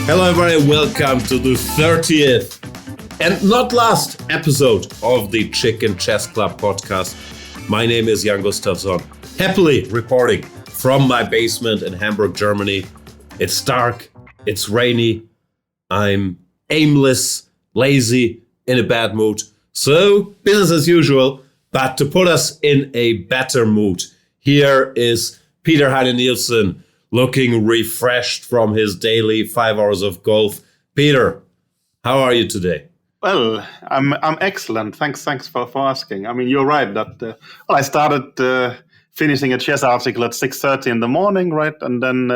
Hello everybody, welcome to the 30th and not last episode of the Chicken Chess Club podcast. My name is Jan Gustafsson, happily reporting from my basement in Hamburg, Germany. It's dark, it's rainy, I'm aimless, lazy, in a bad mood. So business as usual, but to put us in a better mood, here is Peter Heine Nielsen, looking refreshed from his daily 5 hours of golf. Peter, how are you today? Well, I'm excellent. Thanks for asking. I mean, you're right that I started finishing a chess article at 6:30 in the morning, right, and then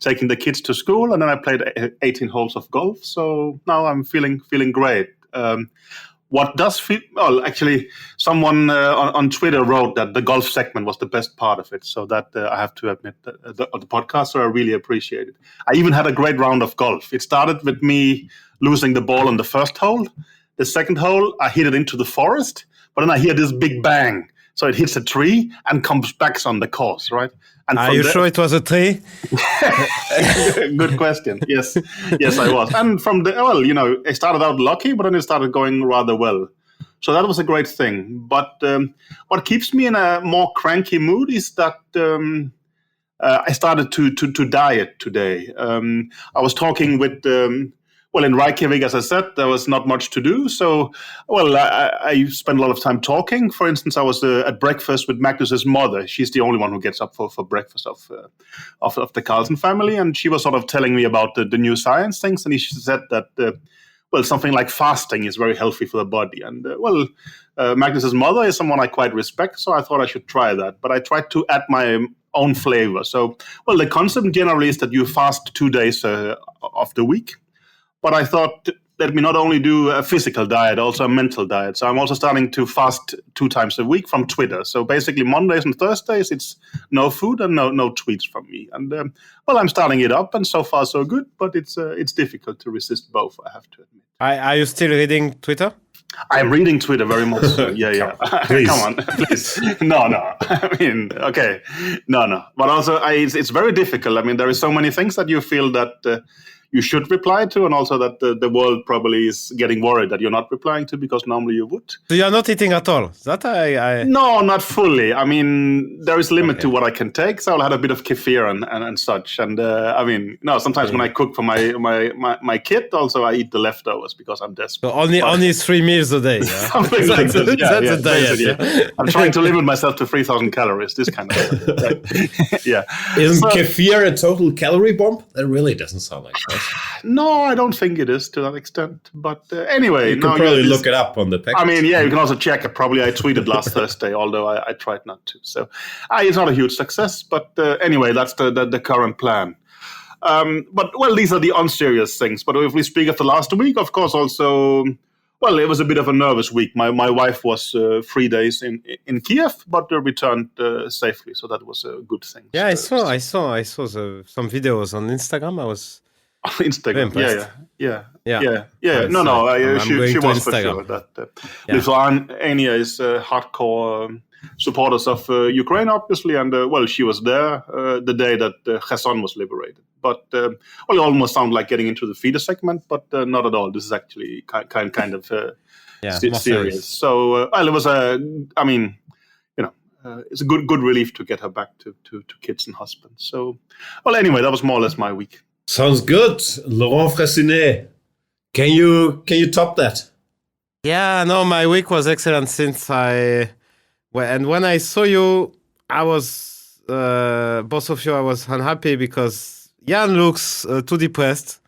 taking the kids to school, and then I played 18 holes of golf. So now I'm feeling great. What does feel well? Actually, someone on Twitter wrote that the golf segment was the best part of it. So that I have to admit the podcast. So I really appreciate it. I even had a great round of golf. It started with me losing the ball on the first hole. The second hole, I hit it into the forest, but then I hear this big bang. So it hits a tree and comes back on the course, right? And are you sure it was a tree? Good question. Yes, I was. And from I started out lucky, but then it started going rather well. So that was a great thing. But what keeps me in a more cranky mood is that I started to diet today. I was talking with. In Reykjavik, as I said, there was not much to do. So, I spent a lot of time talking. For instance, I was at breakfast with Magnus's mother. She's the only one who gets up for breakfast of the Carlsen family. And she was sort of telling me about the new science things. And she said that, something like fasting is very healthy for the body. And, Magnus's mother is someone I quite respect. So I thought I should try that. But I tried to add my own flavor. So, the concept generally is that you fast 2 days of the week. But I thought, let me not only do a physical diet, also a mental diet. So I'm also starting to fast 2 times a week from Twitter. So basically Mondays and Thursdays, it's no food and no tweets from me. And I'm starting it up, and so far so good. But it's difficult to resist both, I have to admit. Are you still reading Twitter? I'm reading Twitter very much. So. Yeah. Come on, please. No. I mean, okay. No. But also, it's very difficult. I mean, there is so many things that you feel that you should reply to, and also that the world probably is getting worried that you're not replying to, because normally you would. So you're not eating at all? That I... No, not fully. I mean, there is limit to what I can take. So I'll have a bit of kefir and such. And sometimes when I cook for my kid, also I eat the leftovers because I'm desperate. So only 3 meals a day. Yeah? Something like that. That's a diet. Yeah. I'm trying to limit myself to 3,000 calories. This kind of stuff. Right? Yeah. Isn't kefir a total calorie bomb? That really doesn't sound like that. No, I don't think it is to that extent. But anyway, you can probably look it up on the package. I mean, yeah, you can also check it. Probably I tweeted last Thursday, although I tried not to. So it's not a huge success. But anyway, that's the current plan. These are the unserious things. But if we speak of the last week, of course, also, it was a bit of a nervous week. My wife was 3 days in Kiev, but returned safely. So that was a good thing. Yeah, I saw some videos on Instagram. I was... Instagram, yeah. I'm she going to was Instagram. For sure. That Lithuania is hardcore supporters of Ukraine, obviously, and she was there the day that Kherson was liberated. But it almost sounded like getting into the feeder segment, but not at all. This is actually kind of serious. So it was it's a good relief to get her back to kids and husband. So anyway, that was more or less my week. Sounds good. Laurent Fressinet. Can you top that? Yeah, no, my week was excellent since when I saw you, I was, both of you, I was unhappy because Jan looks too depressed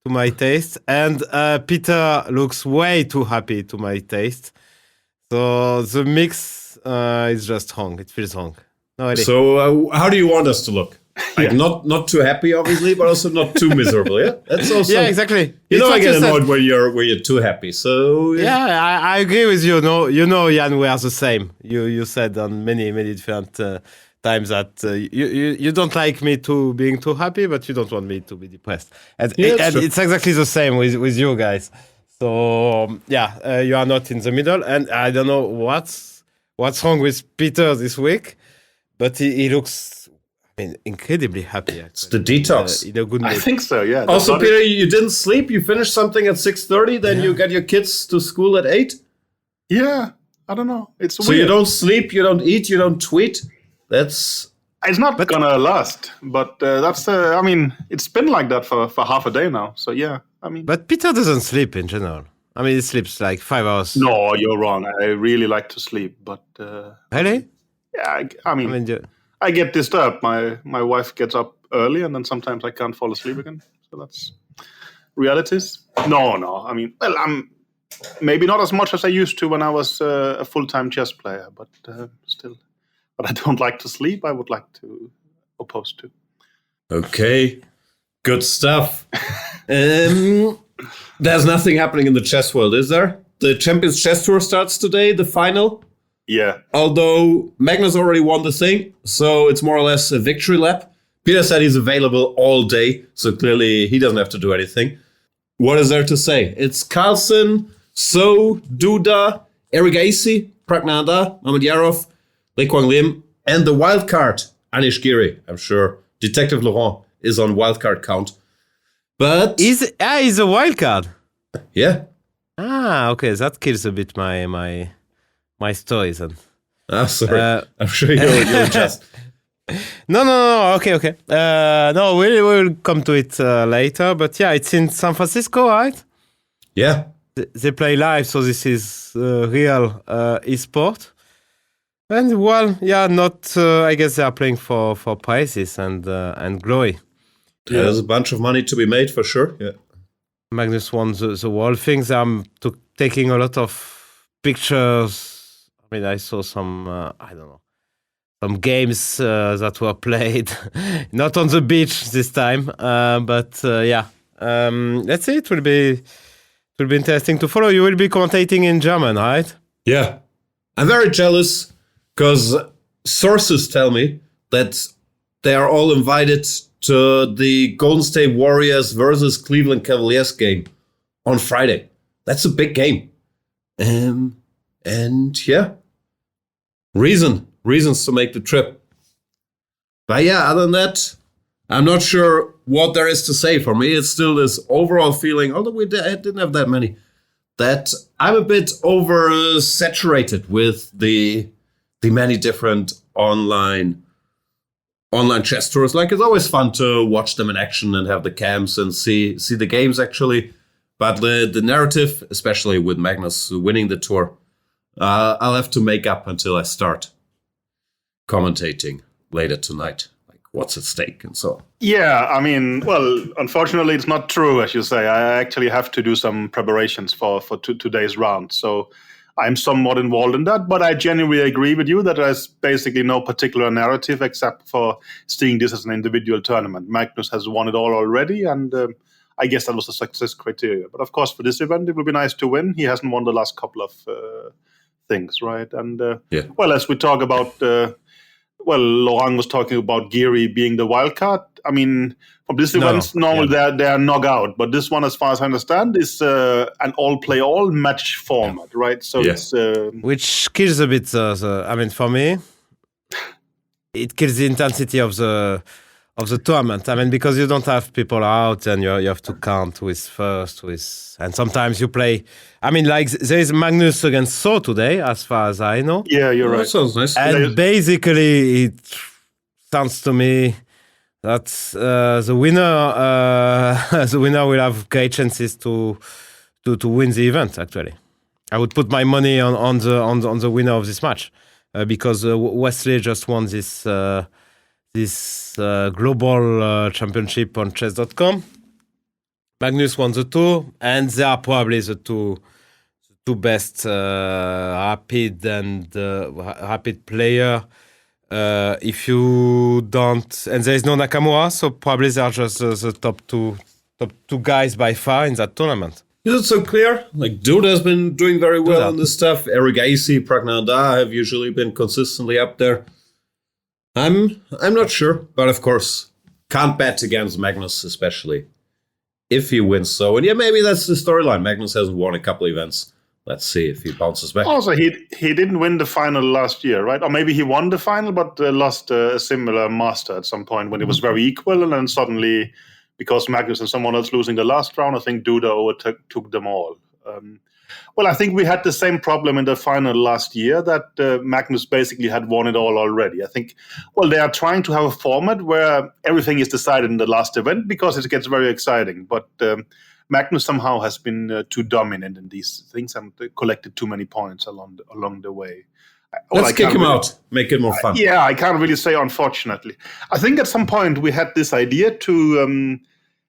to my taste, and Peter looks way too happy to my taste. So the mix is just wrong. It feels wrong. No idea. So how do you want us to look? Like not too happy, obviously, but also not too miserable. Yeah, that's also exactly. I get annoyed when you're too happy. So I agree with you. No, Jan, we are the same. You said on many different times that you don't like me being too happy, but you don't want me to be depressed. And it's exactly the same with you guys. So you are not in the middle, and I don't know what's wrong with Peter this week, but he looks incredibly happy. Actually. It's the detox. In a good mood. I think so, yeah. Also, Peter, you didn't sleep. You finished something at 6:30. Then you get your kids to school at 8. Yeah, I don't know. It's So weird. you don't sleep, you don't eat, you don't tweet. It's not gonna last, but that's. It's been like that for half a day now. So yeah, But Peter doesn't sleep in general. He sleeps like 5 hours. No, you're wrong. I really like to sleep, but Really? yeah, I get disturbed. My wife gets up early, and then sometimes I can't fall asleep again. So that's realities. No. I'm maybe not as much as I used to when I was a full-time chess player, but still. But I don't like to sleep. I would like to, opposed to. okay. Good stuff. There's nothing happening in the chess world, is there? The Champions Chess Tour starts today, the final. Yeah. Although Magnus already won the thing, so it's more or less a victory lap. Peter said he's available all day, so clearly he doesn't have to do anything. What is there to say? It's Carlsen, So, Duda, Eric Acy, Pragnanda, Mamedyarov, Lei Kwang Lim, and the wild card, Anish Giri. I'm sure Detective Laurent is on wildcard count. But He's a wild card. yeah. Okay, that kills a bit my stories. And Sorry. I'm sure you'll just... No. Okay. No, we'll come to it later. But yeah, it's in San Francisco, right? Yeah. They play live, so this is real esport. And well, yeah, not. I guess they are playing for prizes and glory. Yeah, there's a bunch of money to be made for sure. Yeah. Magnus won the world things. I'm taking a lot of pictures. I saw some. I don't know. Some games that were played, not on the beach this time, but yeah. Let's see. It will be interesting to follow. You will be commentating in German, right? Yeah. I'm very jealous because sources tell me that they are all invited to the Golden State Warriors versus Cleveland Cavaliers game on Friday. That's a big game. And yeah, reasons to make the trip. But yeah, other than that, I'm not sure what there is to say. For me, it's still this overall feeling, although we didn't have that many, that I'm a bit oversaturated with the many different online chess tours. Like, it's always fun to watch them in action and have the camps and see the games actually. But the narrative, especially with Magnus winning the tour, I'll have to make up until I start commentating later tonight. Like, what's at stake and so on. Yeah, unfortunately, it's not true, as you say. I actually have to do some preparations for today's round. So I'm somewhat involved in that, but I genuinely agree with you that there's basically no particular narrative except for seeing this as an individual tournament. Magnus has won it all already, and I guess that was a success criteria. But of course, for this event, it would be nice to win. He hasn't won the last couple of things, right? And well, as we talk about, Laurent was talking about Giri being the wild card. From this event, normally they are knockout, but this one, as far as I understand, is an all-play-all match format, right? So it's which kills a bit for me, it kills the intensity of the tournament. Because you don't have people out, and you have to count and sometimes you play. There is Magnus against So today, as far as I know. Yeah, you're right. That sounds nice. And basically, it sounds to me that the winner will have great chances to win the event. Actually, I would put my money on the winner of this match because Wesley just won this global championship on chess.com. Magnus won the tour, and they are probably the two best rapid player. If you don't, and there is no Nakamura, so probably they are just the top two guys by far in that tournament. Is it so clear? Like, Duda has been doing very well on this stuff. Eric Acy, Pragnanda have usually been consistently up there. I'm not sure, but of course, can't bet against Magnus, especially if he wins. So, and yeah, maybe that's the storyline. Magnus hasn't won a couple events, let's see if he bounces back. Also, he didn't win the final last year, right? Or maybe he won the final, but lost a similar master at some point when it was very equal, and then suddenly, because Magnus and someone else losing the last round, I think Duda overtook them all. Well, I think we had the same problem in the final last year, that Magnus basically had won it all already. I think, well, they are trying to have a format where everything is decided in the last event because it gets very exciting. But Magnus somehow has been too dominant in these things and collected too many points along the way. Let's kick him out, make it more fun. Yeah, I can't really say, unfortunately. I think at some point we had this idea to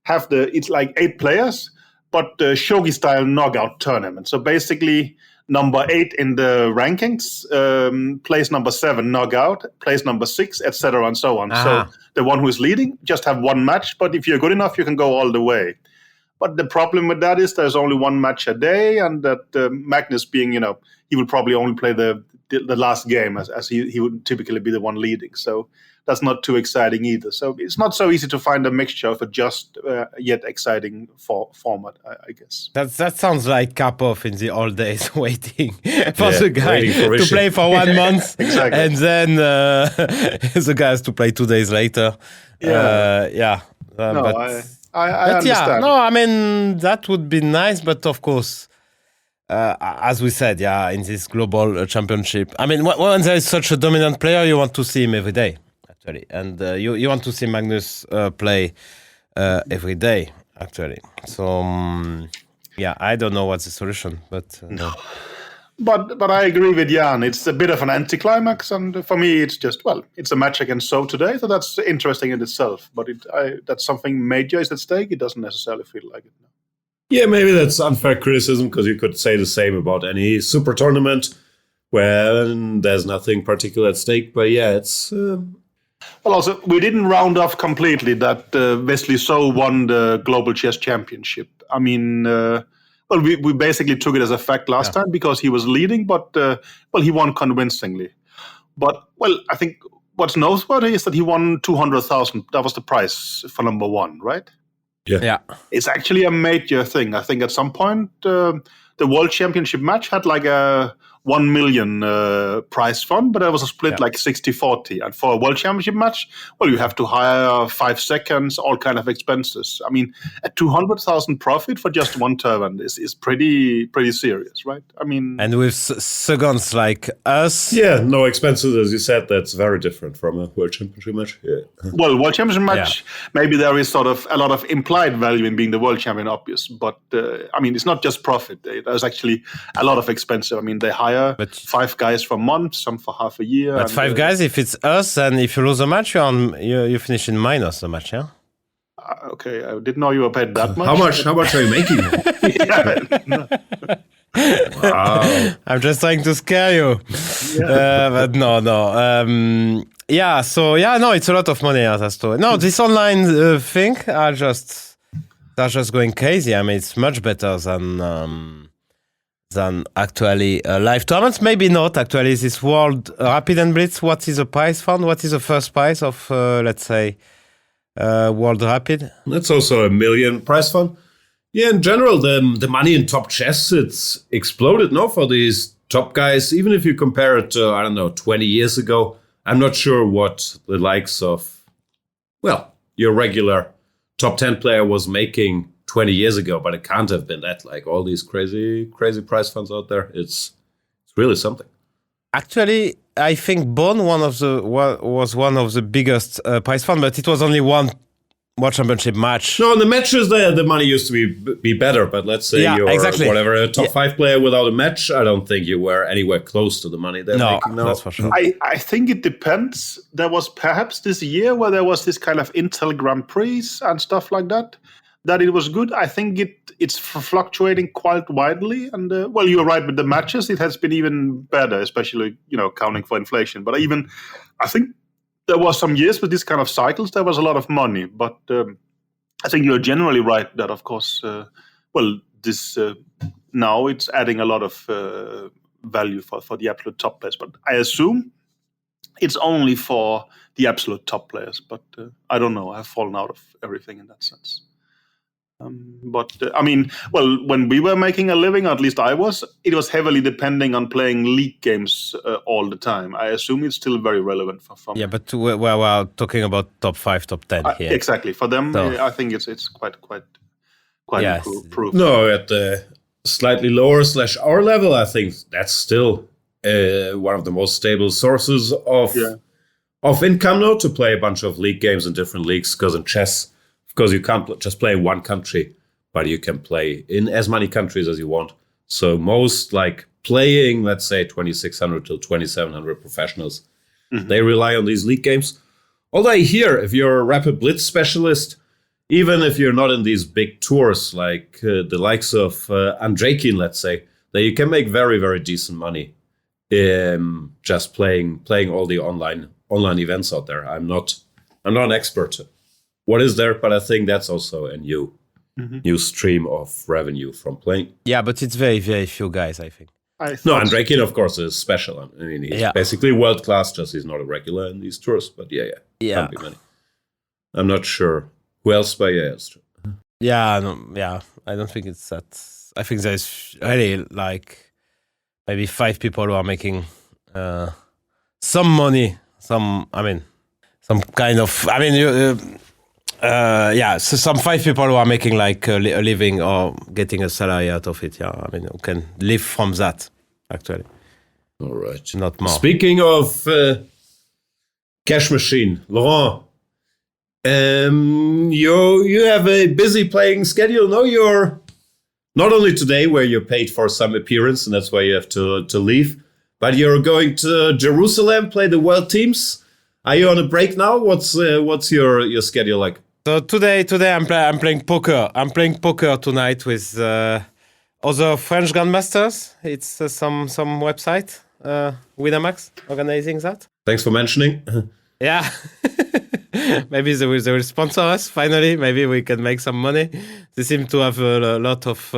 have it's like 8 players, but shogi-style knockout tournament. So basically, number 8 in the rankings plays number 7 knockout, plays number 6, etc., and so on. So the one who is leading just have one match, but if you're good enough, you can go all the way. But the problem with that is there's only one match a day, and that Magnus being, he will probably only play the last game as he would typically be the one leading. So that's not too exciting either. So it's not so easy to find a mixture of a just yet exciting format, I guess. That sounds like Kapov in the old days, waiting for the guy to play for 1 month, exactly. And then the guy has to play 2 days later. I understand. I mean, that would be nice, but of course, as we said, in this global championship, I mean, when there is such a dominant player, you want to see him every day, actually. And you want to see Magnus play every day, actually. So, I don't know what's the solution, but... No. But I agree with Jan. It's a bit of an anticlimax, and for me, it's just, it's a match against So today, so that's interesting in itself. But that's something major is at stake. It doesn't necessarily feel like it. No. Yeah, maybe that's unfair criticism, because you could say the same about any super tournament where there's nothing particular at stake. But it's... Well, also, we didn't round off completely that Wesley So won the Global Chess Championship. I mean... Well, we basically took it as a fact last time because he was leading, but he won convincingly. But I think what's noteworthy is that he won 200,000. That was the prize for number 1, right? Yeah. It's actually a major thing. I think at some point the World Championship match had like a 1 million prize fund, but it was a split like 60-40. And for a World Championship match, you have to hire 5 seconds, all kind of expenses. I mean, a 200,000 profit for just one tournament is pretty serious, right? I mean, and with seconds like us, no expenses, as you said. That's very different from a World Championship match. Yeah. Well, World Championship match, maybe there is sort of a lot of implied value in being the world champion, obvious. But I mean, it's not just profit. There's actually a lot of expenses. I mean, they hire 5 guys for months, some for half a year. But 5 guys, if it's us, and if you lose a match, you finish in minus the match, yeah? Okay, I didn't know you were paid that much. How much are you making? Wow. I'm just trying to scare you. But no. It's a lot of money. This online thing they're just going crazy. I mean, it's much better than actually live tournaments. Maybe not actually. This World Rapid and Blitz, what is the prize fund? What is the first prize of, let's say, World Rapid? That's also $1 million prize fund. Yeah, in general, the money in top chess, it's exploded, for these top guys. Even if you compare it to, 20 years ago, I'm not sure what the likes of, your regular top 10 player was making 20 years ago, but it can't have been that. Like all these crazy prize funds out there, it's really something. Actually, I think Bonn was one of the biggest prize fund, but it was only one World Championship match. No, in the matches the money used to be better, but let's say you're a top 5 player without a match, I don't think you were anywhere close to the money they're making now. That's for sure. I think it depends. There was perhaps this year where there was this kind of Intel Grand Prix and stuff like that it was good. I think it's fluctuating quite widely. And, you're right with the matches. It has been even better, especially, counting for inflation. But I think there was some years with these kind of cycles, there was a lot of money. But I think you're generally right that, of course, this now it's adding a lot of value for the absolute top players. But I assume it's only for the absolute top players. But I don't know. I've fallen out of everything in that sense. When we were making a living, or at least I was, it was heavily depending on playing league games all the time. I assume it's still very relevant for me. Yeah, but we're talking about top 5, top 10 here. Exactly. For them, I think it's quite improved. No, at the slightly lower / our level, I think that's still one of the most stable sources of income now, to play a bunch of league games in different leagues. Because in chess, of course, you can't just play in one country, but you can play in as many countries as you want. So most playing, let's say 2,600 to 2,700 professionals, they rely on these league games. Although I hear, if you're a rapid blitz specialist, even if you're not in these big tours like the likes of Andrekin, let's say, that you can make very, very decent money just playing all the online events out there. I'm not an expert what is there, but I think that's also a new stream of revenue from playing. Yeah, but it's very, very few guys, I think. Andrekin, of course, is special. I mean, he's basically world class, just he's not a regular in these tours. But yeah. Can't be many. I'm not sure who else, but yeah, it's true. Yeah, I don't think it's that. I think there's really maybe 5 people who are making some money. So some 5 people who are making a living or getting a salary out of it. Yeah, I mean, who can live from that, actually. All right. Not more. Speaking of cash machine, Laurent, you have a busy playing schedule. No, you're not only today where you're paid for some appearance and that's why you have to leave, but you're going to Jerusalem, play the World Teams. Are you on a break now? What's your schedule like? So today I'm playing poker. I'm playing poker tonight with other French grandmasters. It's some website, Winamax, organizing that. Thanks for mentioning. Yeah. Maybe they will sponsor us finally. Maybe we can make some money. They seem to have a lot of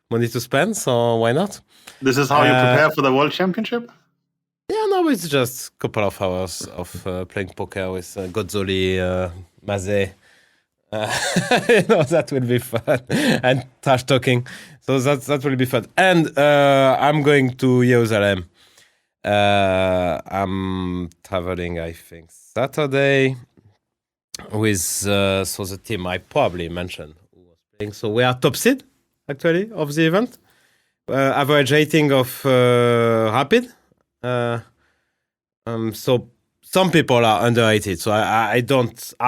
money to spend, so why not? This is how you prepare for the World Championship? Yeah, no, it's just a couple of hours of playing poker with Gozzoli, Mazet. That will be fun. And trash talking. So that will be fun. And I'm going to Jerusalem. I'm traveling, I think, Saturday with the team I probably mentioned who was playing. So we are top seed, actually, of the event. Average rating of Rapid. So some people are underrated. So I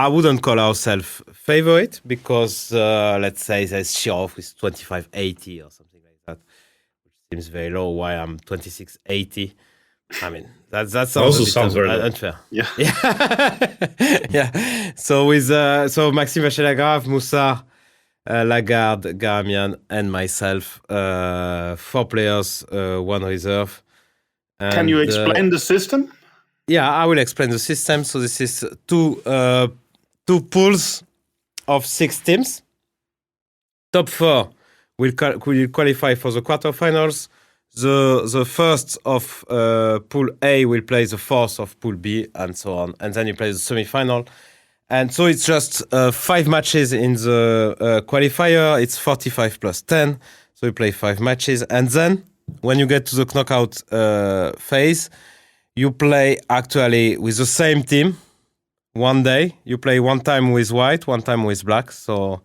wouldn't call ourselves favorite because let's say there's Shirov with 2580 or something like that, which seems very low. Why I'm 2680? I mean that sounds very unfair. Yeah. Yeah. So with Maxime Vachelagrave, Moussa, Lagarde, Garamian, and myself, 4 players, 1 reserve. And, can you explain the system? Yeah, I will explain the system. So this is two pools of 6 teams. Top 4 will qualify for the quarterfinals. The first of Pool A will play the fourth of Pool B, and so on. And then you play the semi-final. And so it's just 5 matches in the qualifier. It's 45 plus 10. So you play 5 matches. And then when you get to the knockout phase, you play actually with the same team one day. You play 1 time with white, 1 time with black. So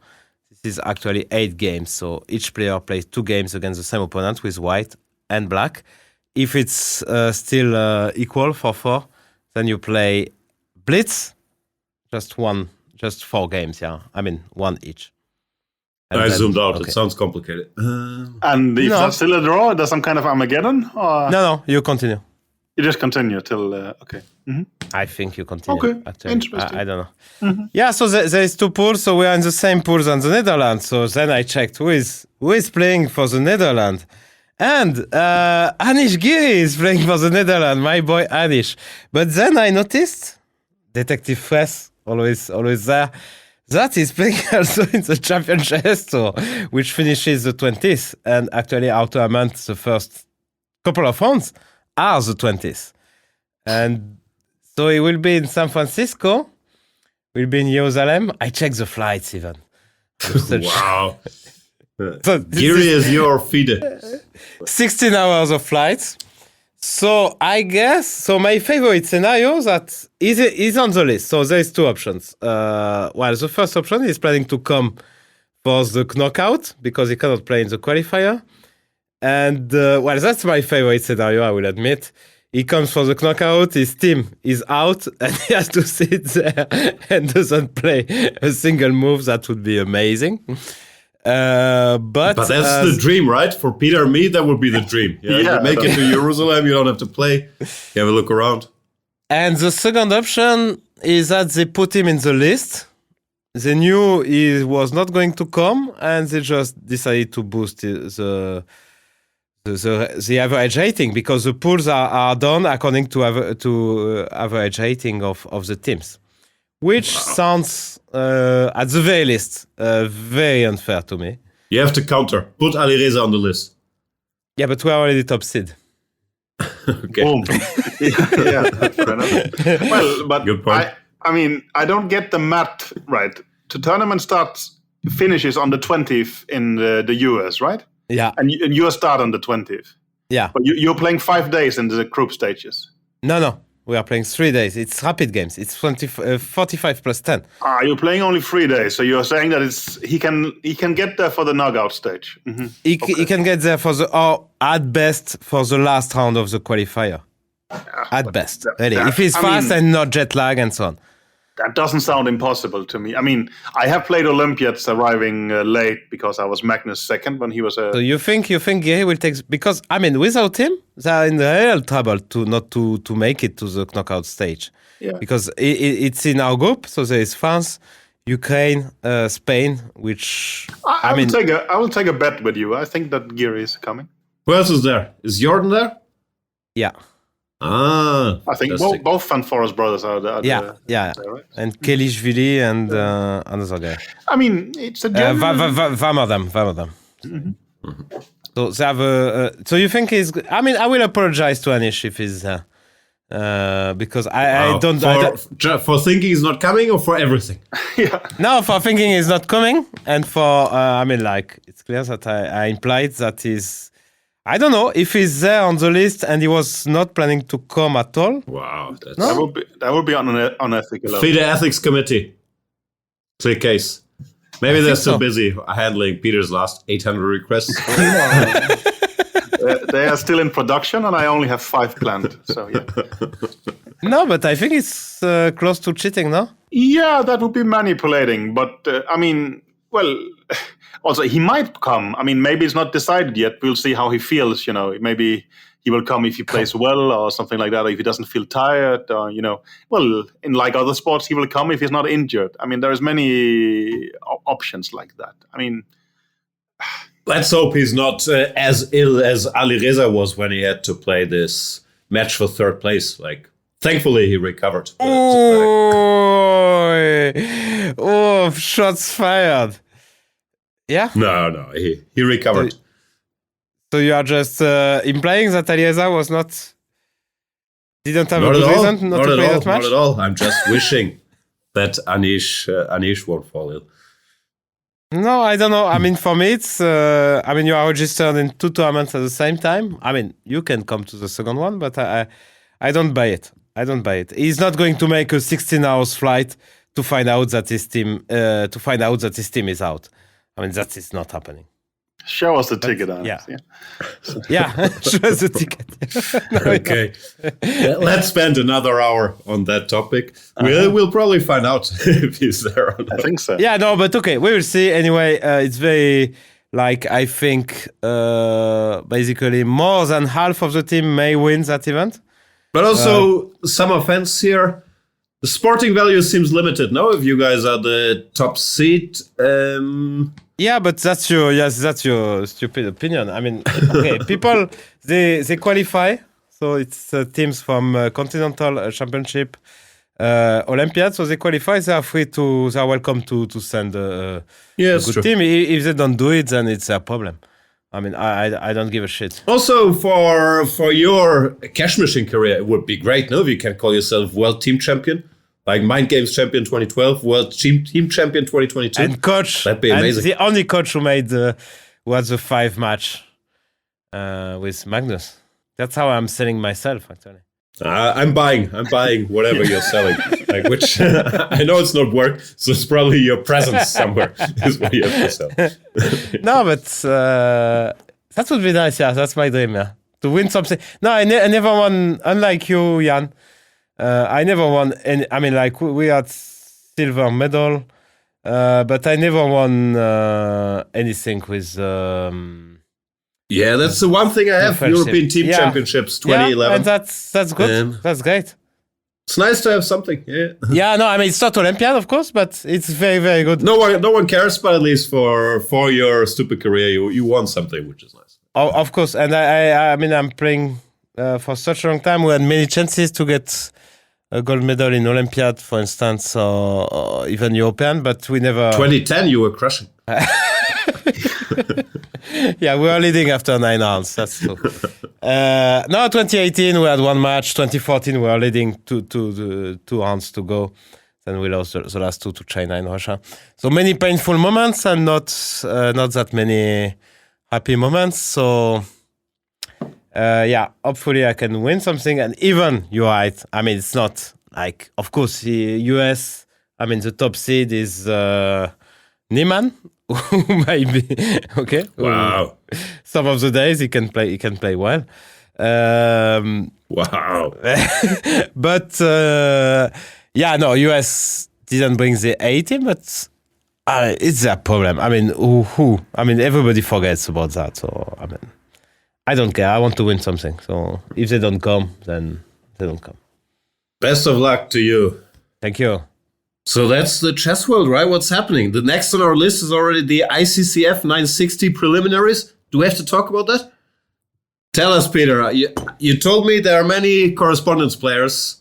this is actually 8 games. So each player plays 2 games against the same opponent with white and black. If it's still equal for 4, then you play blitz, just 4 games. Yeah, I mean 1 each. And I zoomed out. Okay. It sounds complicated. And if that's still a draw, there's some kind of Armageddon? Or? No, you continue. You just continue till, okay. Mm-hmm. I think you continue. Okay, actually. interesting. I don't know. Mm-hmm. Yeah, so there is 2 pools, so we are in the same pools as the Netherlands. So then I checked who is playing for the Netherlands. And Anish Giri is playing for the Netherlands, my boy Anish. But then I noticed, Detective Fress, always there, that is playing also in the Champion Chess Tour, which finishes the 20th. And actually, our tournament, the first couple of rounds, are the 20th. And so he will be in San Francisco, will be in Jerusalem. I checked the flights even. Wow. So Geary is your feeder. 16 hours of flights. So I guess my favorite scenario that is on the list. So there's two options. The first option is planning to come for the knockout because he cannot play in the qualifier. And that's my favorite scenario, I will admit. He comes for the knockout, his team is out, and he has to sit there and doesn't play a single move. That would be amazing. But that's the dream, right? For Peter and me, that would be the dream. You make it to Jerusalem, you don't have to play. You have a look around. And the second option is that they put him in the list. They knew he was not going to come, and they just decided to boost the average rating because the pools are done according to average rating of the teams, which sounds at the very least very unfair to me. You have to counter. Put Alireza on the list. Yeah, but we're already top seed. Okay. Boom. Yeah, fair enough. Well, but Good point. I mean, I don't get the math right. The tournament finishes on the 20th in the US, right? Yeah. And you start on the 20th. Yeah. But you're playing 5 days in the group stages. No. We are playing 3 days. It's rapid games. It's 45 plus 10. You're playing only 3 days. So you're saying that he can get there for the knockout stage. Mm-hmm. He can get there at best for the last round of the qualifier. At best, really. If he's fast and not jet lag and so on. That doesn't sound impossible to me. I mean, I have played Olympiads arriving late because I was Magnus second when he was a... So you think Geary will take... Because, I mean, without him, they're in real trouble to make it to the knockout stage. Yeah. Because it's in our group, so there is France, Ukraine, Spain, which... I will take a bet with you. I think that Geary is coming. Who else is there? Is Jordan there? Yeah. I think both Van Forest brothers are there. Yeah. There, right? And Kelishvili and another guy. I mean, it's a German... Vamadam. Mm-hmm. So they have so you think he's... I mean, I will apologize to Anish if he's there. Because I don't... For thinking he's not coming or for everything? Yeah. No, for thinking he's not coming. And for... it's clear that I implied that he's... I don't know if he's there on the list and he was not planning to come at all. Wow. That would be unethical. FIDE Ethics Committee. Clear case. Maybe they're still busy handling Peter's last 800 requests. They are still in production and I only have 5 planned. So, yeah. No, but I think it's close to cheating, no? Yeah, that would be manipulating. But, also, he might come. I mean, maybe it's not decided yet. We'll see how he feels, Maybe he will come if he plays well or something like that, or if he doesn't feel tired, or, in like other sports, he will come if he's not injured. I mean, there's many options like that. I mean... Let's hope he's not as ill as Alireza was when he had to play this match for third place. Thankfully, he recovered. Oh, shots fired. Yeah? No, he recovered. So you are just implying that Alireza didn't have a good reason not to play that match? Not at all. I'm just wishing that Anish won't fall ill. No, I don't know. I mean, for me, it's... you are registered in 2 tournaments at the same time. I mean, you can come to the second one, but I don't buy it. He's not going to make a 16 hours flight to find out that his team is out. I mean, that is not happening. Show us the ticket. Yeah. Show us the ticket. Okay. Let's spend another hour on that topic. We'll probably find out if he's there or not. I think so. Yeah, no, but okay, we will see. Anyway, it's very, I think, basically more than half of the team may win that event. But also, some offense here. The sporting value seems limited, no? If you guys are the top seed. Yeah, but that's your stupid opinion. I mean, okay, people they qualify, so it's teams from Continental Championship, Olympiad. So they qualify. They are welcome to send a good team. If they don't do it, then it's a problem. I mean, I don't give a shit. Also, for your cash machine career, it would be great, no? If you can call yourself world team champion Like Mind Games champion 2012, world team champion 2022. And coach. That'd be amazing. And the only coach who made was the 5 match with Magnus. That's how I'm selling myself, actually. I'm buying whatever you're selling. Like, which I know it's not work, so it's probably your presence somewhere is what you have to sell. No, but that would be nice. Yeah, that's my dream. Yeah, to win something. No, I never won. Unlike you, Jan, I never won any. I mean, like we had silver medal, but I never won anything with. Yeah, that's the one thing I have. European Team Championships 2011. Yeah, and that's good. That's great. It's nice to have something. Yeah. Yeah, no, I mean it's not Olympiad, of course, but it's very, very good. No one cares, but at least for your stupid career, you won something, which is nice. Oh, of course, and I mean I'm playing for such a long time. We had many chances to get a gold medal in Olympiad, for instance, or even European, but we never. 2010, you were crushing. Yeah, we were leading after 9 rounds. That's true. No, 2018 we had 1 match. 2014 we were leading 2 rounds to go. Then we lost the last 2 to China and Russia. So many painful moments and not that many happy moments. So yeah, hopefully I can win something. And even you're right. I mean, it's not like, of course, the US. I mean, the top seed is Niemann. Maybe okay. Wow. Some of the days he can play well. Wow. But yeah, no, US didn't bring the A team, but it's a problem. I mean, who? I mean, everybody forgets about that. So I mean, I don't care. I want to win something. So if they don't come, then they don't come. Best of luck to you. Thank you. So that's the chess world, right? What's happening? The next on our list is already the ICCF 960 preliminaries. Do we have to talk about that? Tell us, Peter. You told me there are many correspondence players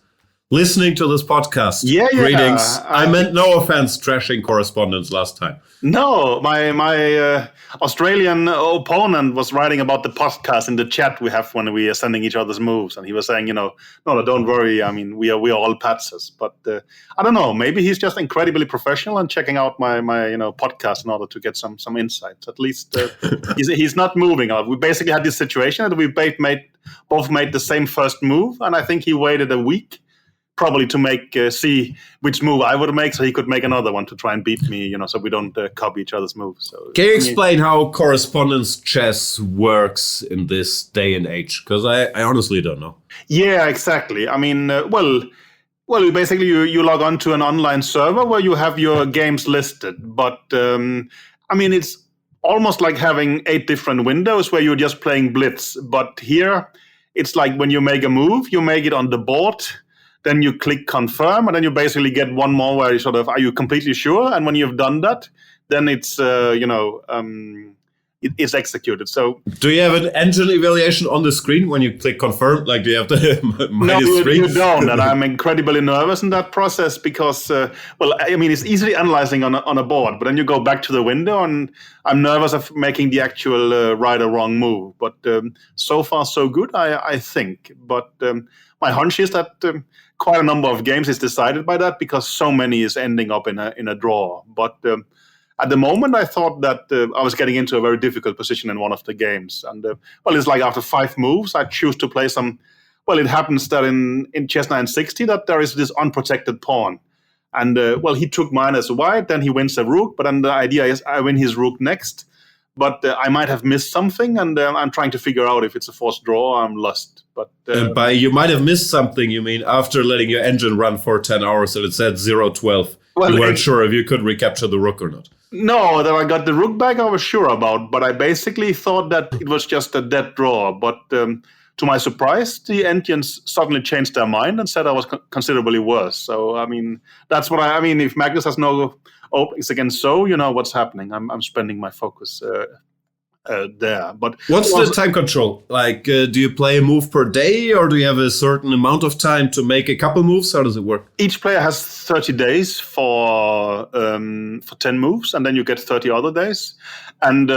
listening to this podcast. Yeah. Greetings. I meant no offense trashing correspondence last time. No, my Australian opponent was writing about the podcast in the chat we have when we are sending each other's moves, and he was saying, no, don't worry. I mean, we are all patsers, but I don't know. Maybe he's just incredibly professional and checking out my podcast in order to get some insights. At least he's not moving out. We basically had this situation that we both made the same first move, and I think he waited a week. Probably to see which move I would make, so he could make another one to try and beat me, so we don't copy each other's moves. So, can you explain how correspondence chess works in this day and age? Because I honestly don't know. Yeah, exactly. I mean, well, basically you log on to an online server where you have your games listed, but I mean, it's almost like having 8 different windows where you're just playing blitz. But here, it's like when you make a move, you make it on the board. Then you click confirm, and then you basically get one more where you sort of, are you completely sure? And when you've done that, then it's, it's executed. So, do you have an engine evaluation on the screen when you click confirm? Like, do you have the -3? You don't. And I'm incredibly nervous in that process because, I mean, it's easily analyzing on a board, but then you go back to the window, and I'm nervous of making the actual right or wrong move. But so far, so good, I think. But my hunch is that quite a number of games is decided by that because so many is ending up in a draw. But at the moment, I thought that I was getting into a very difficult position in one of the games. And it's like after 5 moves, I choose to play some. Well, it happens that in chess 960 that there is this unprotected pawn. And he took mine as a white, then he wins a rook. But then the idea is I win his rook next. But I might have missed something, and I'm trying to figure out if it's a forced draw or I'm lost. But by you might have missed something, you mean after letting your engine run for 10 hours and it said 0-12, you weren't sure if you could recapture the rook or not. No, that I got the rook back, I was sure about. But I basically thought that it was just a dead draw. But to my surprise, the Indians suddenly changed their mind and said I was considerably worse. So, I mean, that's what I mean. If Magnus has no openings against So, you know what's happening. I'm spending my focus there. But what's the time control? Like, do you play a move per day, or do you have a certain amount of time to make a couple moves? How does it work? Each player has 30 days for 10 moves, and then you get 30 other days. And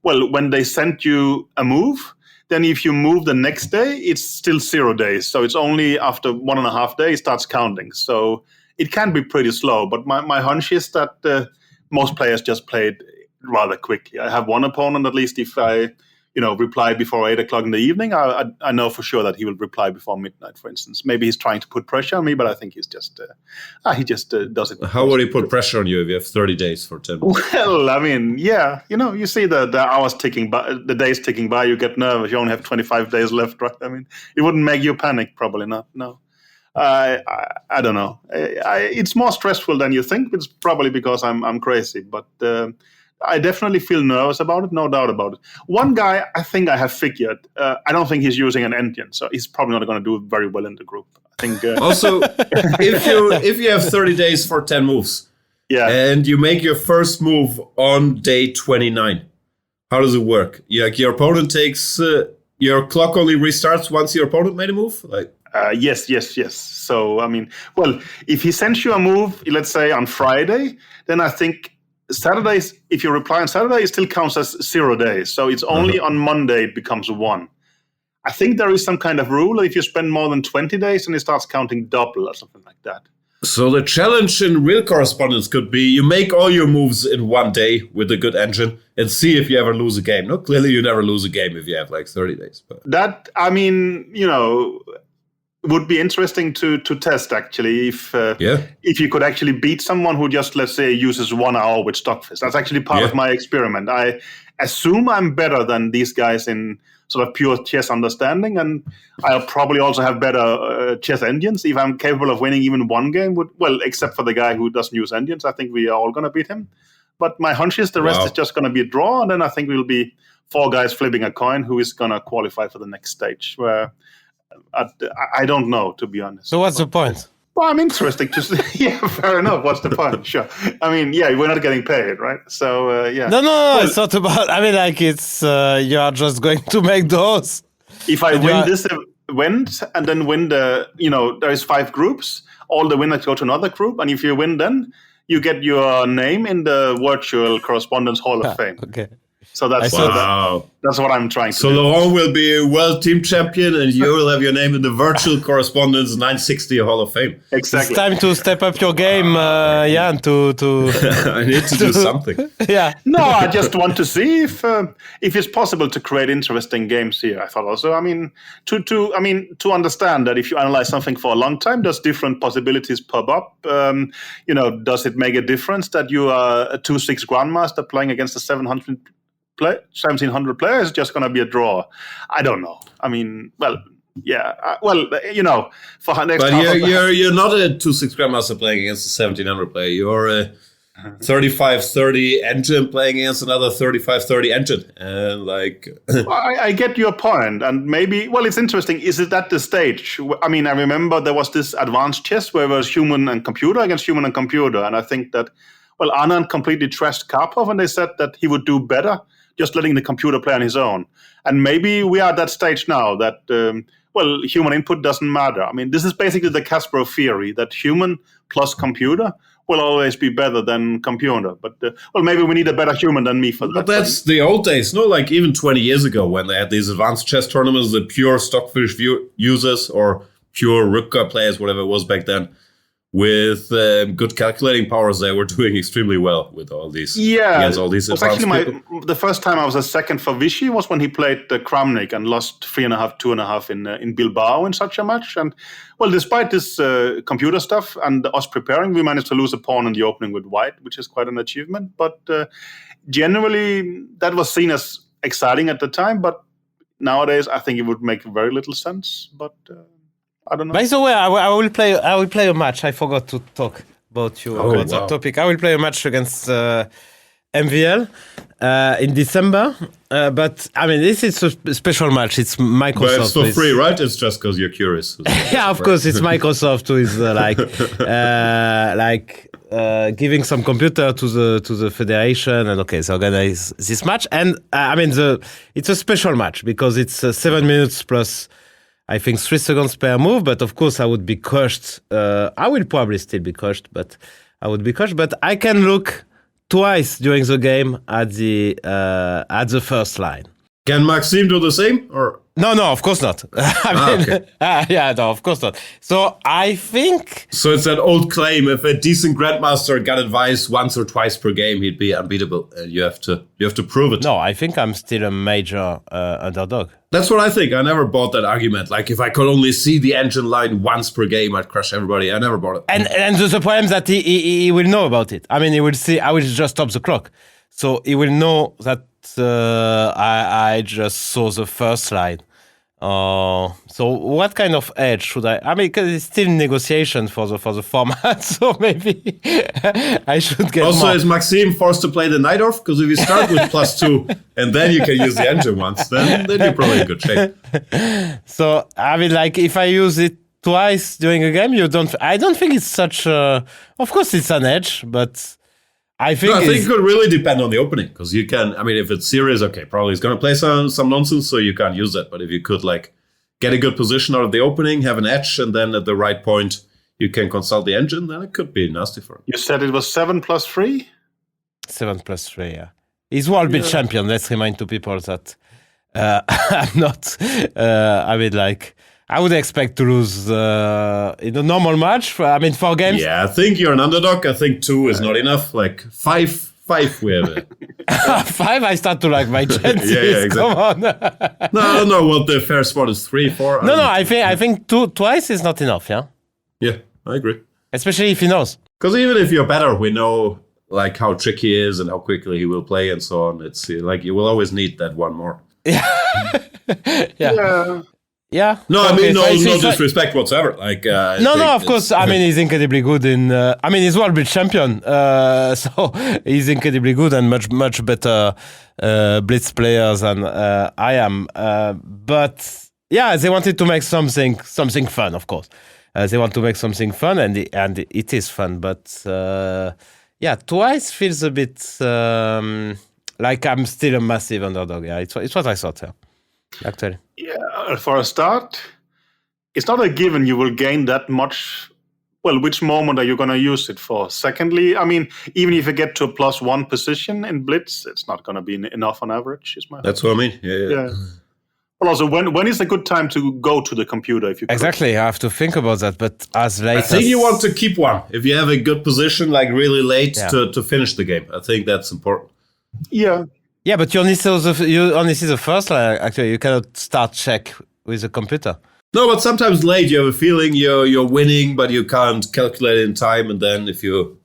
when they send you a move, then if you move the next day, it's still 0 days. So it's only after 1.5 days it starts counting. So it can be pretty slow. But my hunch is that most players just played rather quickly. I have one opponent, at least if I reply before 8 o'clock in the evening, I know for sure that he will reply before midnight, for instance. Maybe he's trying to put pressure on me, but I think he's just does it. How would he put pressure on you if you have 30 days for 10? Well, I mean, yeah, you see the hours ticking by, the days ticking by, you get nervous. You only have 25 days left, right? I mean, it wouldn't make you panic, probably not. No. I don't know. It's more stressful than you think. It's probably because I'm crazy, but I definitely feel nervous about it, no doubt about it. One guy I think I have figured, I don't think he's using an engine, so he's probably not going to do very well in the group. I think. Also, if you have 30 days for 10 moves, and you make your first move on day 29, how does it work? Your opponent takes your clock only restarts once your opponent made a move, Yes. So, I mean, well, if he sends you a move, let's say on Friday, then I think Saturdays, if you reply on Saturday, it still counts as 0 days. So it's only on Monday it becomes 1. I think there is some kind of rule. If you spend more than 20 days, then it starts counting double or something like that. So the challenge in real correspondence could be you make all your moves in 1 day with a good engine and see if you ever lose a game. No, clearly you never lose a game if you have 30 days. But that, I mean, would be interesting to test, actually, if you could actually beat someone who just, let's say, uses 1 hour with Stockfish. That's actually part of my experiment. I assume I'm better than these guys in sort of pure chess understanding, and I'll probably also have better chess engines. If I'm capable of winning even 1 game, except for the guy who doesn't use engines, I think we are all going to beat him. But my hunch is the rest is just going to be a draw, and then I think we'll be 4 guys flipping a coin who is going to qualify for the next stage, where I don't know, to be honest. So what's the point? Well, I'm interested to see. Yeah, fair enough. What's the point? Sure. I mean, we're not getting paid, right? So, yeah. No, it's not about... I mean, it's... you are just going to make those. If I win this event and then win the... there is 5 groups. All the winners go to another group. And if you win then, you get your name in the Virtual Correspondence Hall of Fame. Okay. So that's that's what I'm trying to do. So Laurent will be a world team champion and you will have your name in the Virtual Correspondence 960 Hall of Fame. Exactly. It's time to step up your game, Jan, to I need to do something. Yeah. No, I just want to see if it's possible to create interesting games here. I thought also, I mean, to understand that if you analyze something for a long time, does different possibilities pop up? Does it make a difference that you are a 2-6 grandmaster playing against a 1,700 players? Just going to be a draw? I don't know. I mean, for next. But you're not a 2-6 grandmaster playing against a 1,700 player. You're a 35-30 engine playing against another 35-30 engine, and I get your point, and maybe it's interesting. Is it at the stage? I mean, I remember there was this advanced chess where it was human and computer against human and computer, and I think that Anand completely trashed Karpov, and they said that he would do better just letting the computer play on his own. And maybe we are at that stage now that, human input doesn't matter. I mean, this is basically the Kasparov theory, that human plus computer will always be better than computer. But, maybe we need a better human than me for that. But that's the old days, no? Even 20 years ago when they had these advanced chess tournaments, the pure Stockfish users or pure Ripka players, whatever it was back then, with good calculating powers, they were doing extremely well with all these. Yeah, against all these advanced actually the first time I was a second for Vichy was when he played Kramnik and lost 3.5, 2.5 in Bilbao in such a match. And despite this computer stuff and us preparing, we managed to lose a pawn in the opening with White, which is quite an achievement. But generally, that was seen as exciting at the time. But nowadays, I think it would make very little sense. But I don't know. By the way, I will play a match. I forgot to talk about you about that topic. I will play a match against MVL in December. But I mean, this is a special match. It's Microsoft. But it's for free, right? It's just because you're curious. Yeah, of course, it's Microsoft who is giving some computer to the federation and to organize this match. And I mean, it's a special match because it's 7 minutes plus, I think, 3 seconds per move. But of course, I would be crushed. I will probably still be crushed, but I would be crushed. But I can look twice during the game at the first line. Can Maxime do the same? Or No, of course not. No, of course not. So I think... So it's that old claim, if a decent grandmaster got advice once or twice per game, he'd be unbeatable. You have to prove it. No, I think I'm still a major underdog. That's what I think. I never bought that argument. Like, if I could only see the engine line once per game, I'd crush everybody. I never bought it. And the problem is that he will know about it. I mean, he will see, I will just stop the clock. So he will know that I just saw the first line. So what kind of edge should I mean, because it's still negotiation for the format, so maybe I should get also, more. is Maxime forced to play the night off? Because if you start with +2 and then you can use the engine once, then you're probably in good shape. So, I mean, like, if I use it twice during a game, I don't think it's such a... Of course, it's an edge, but... I think it could really depend on the opening, because you can, I mean, if it's serious, okay, probably he's going to play some nonsense, so you can't use that. But if you could, like, get a good position out of the opening, have an edge, and then at the right point, you can consult the engine, then it could be nasty for him. You said it was 7 + 3? 7 + 3, yeah. He's world beat champion. Let's remind to people that I'm not, I mean, like... I would expect to lose in a normal match. For 4 games. Yeah, I think you're an underdog. I think 2 is not enough. Like 5 we have it. 5, I start to like my chances. Yeah, exactly. Come on. No, I don't know what the fair spot is. 3, 4. No, I think twice is not enough. Yeah. Yeah, I agree. Especially if he knows. Because even if you're better, we know like how tricky he is and how quickly he will play and so on. It's like you will always need that one more. Yeah. No, I mean, no disrespect whatsoever. Like, no, of course. I mean, he's incredibly good in. He's world beat champion, so he's incredibly good and much better blitz players than I am. But yeah, they wanted to make something fun, of course. They want to make something fun, and it is fun. But twice feels a bit like I'm still a massive underdog. Yeah, it's what I thought. Yeah. Actually. Yeah, for a start, it's not a given you will gain that much. Well, which moment are you going to use it for? Secondly, I mean, even if you get to a +1 position in Blitz, it's not going to be enough on average. That's what I mean. Yeah. Well, also, when is a good time to go to the computer? If you could? Exactly, I have to think about that. But as late, I think you want to keep one if you have a good position, like really late to finish the game. I think that's important. Yeah. Yeah, but you only see the first line. Actually, you cannot start check with the computer. No, but sometimes late you have a feeling you're winning, but you can't calculate it in time. And then if you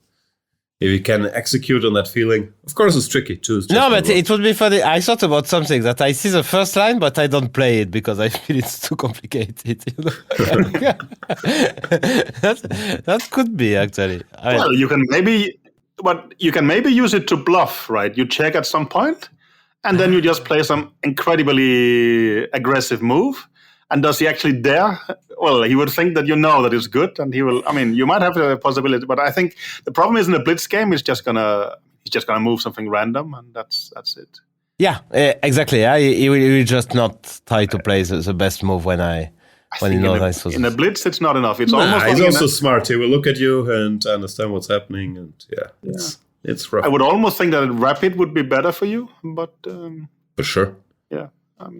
can execute on that feeling, of course it's tricky too. No, but it would be funny. I thought about something that I see the first line, but I don't play it because I feel it's too complicated. You know? that could be actually. Well, you can maybe use it to bluff, right? You check at some point, and then you just play some incredibly aggressive move. And does he actually dare? Well, he would think that you know that it's good, and he will. I mean, you might have a possibility, but I think the problem is in a blitz game, he's just gonna move something random, and that's it. Yeah, exactly. Yeah, he will just not try to play the best move when he knows in a blitz, it's not enough. It's almost. He's also smart. He will look at you and understand what's happening, and it's rough. I would almost think that rapid would be better for you, but for sure. Yeah.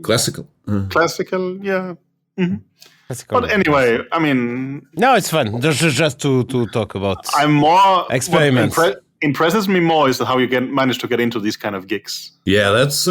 Classical. Classical, yeah. Mm-hmm. Classical. But anyway, I mean... No, it's fun. Just to talk about I'm more... experiments. What impresses me more is how you manage to get into these kind of gigs. Yeah, that's...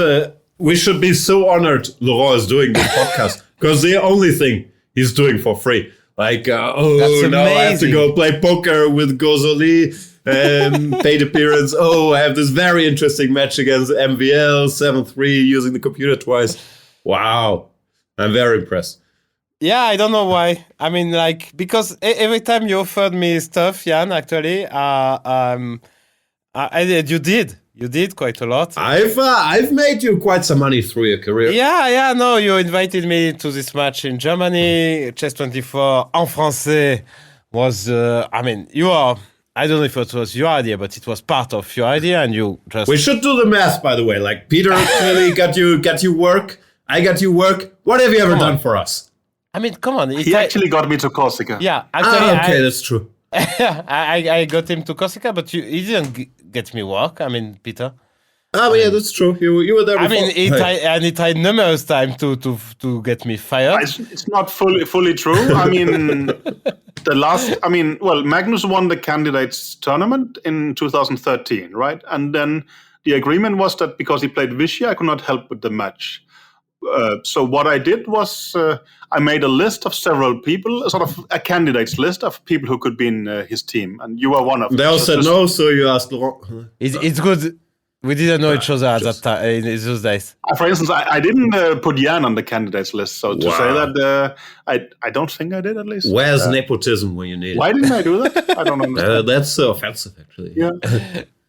we should be so honored Laurent is doing this podcast, because the only thing he's doing for free. Like, now I have to go play poker with Gozoli. Paid appearance. Oh, I have this very interesting match against MVL 7-3 using the computer twice. Wow, I'm very impressed. Yeah, I don't know why. I mean, like, because every time you offered me stuff, Jan, actually, you did quite a lot. I've made you quite some money through your career. Yeah. No, you invited me to this match in Germany. Chess 24 en français was. You are. I don't know if it was your idea, but it was part of your idea, and you just... We should do the math, by the way. Like, Peter clearly got you work. I got you work. What have you ever done for us? I mean, come on. He actually got me to Corsica. Yeah, actually... okay, that's true. I got him to Corsica, but he didn't get me work. I mean, Peter. Oh, yeah, that's true. You were there before. I mean, it had numerous time to get me fired. It's not fully true. I mean, Magnus won the candidates tournament in 2013, right? And then the agreement was that because he played Vichy, I could not help with the match. So what I did was I made a list of several people, sort of a candidates list of people who could be in his team, and you were one of them. They all said no, so you asked Laurent. It's good. We didn't know each other at that time in those days. For instance, I didn't put Jan on the candidates list, so to say that I don't think I did, at least. Where's nepotism when you need it? Why didn't I do that? I don't understand. That's offensive, actually. Yeah,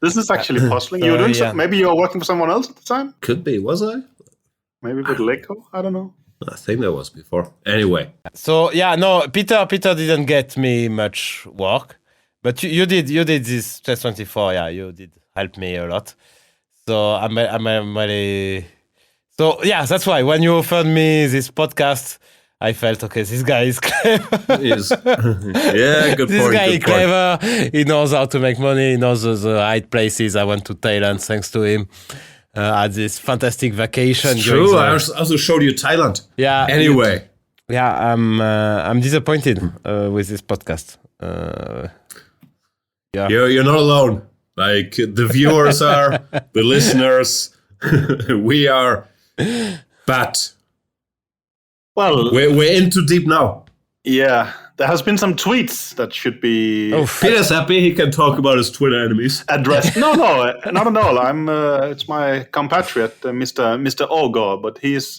this is actually puzzling. You were doing maybe you were working for someone else at the time. Could be. Was I? Maybe with Leko. I don't know. I think that was before. Anyway. So no, Peter didn't get me much work, but you did this Chess 24. Yeah, you did help me a lot. So I'm really. So yeah, that's why when you offered me this podcast, I felt okay. This guy is clever. Yeah, good point. This guy is clever. He knows how to make money. He knows the right places. I went to Thailand thanks to him. Had this fantastic vacation. It's true. I also showed you Thailand. Yeah. Anyway. Yeah, I'm disappointed with this podcast. Yeah. You're not alone. Like the viewers are, the listeners, we are, but we're in too deep now. Yeah, there has been some tweets that should be. Peter's happy he can talk about his Twitter enemies. Addressed. No, not at all. It's my compatriot, Mr. Ogor, but he's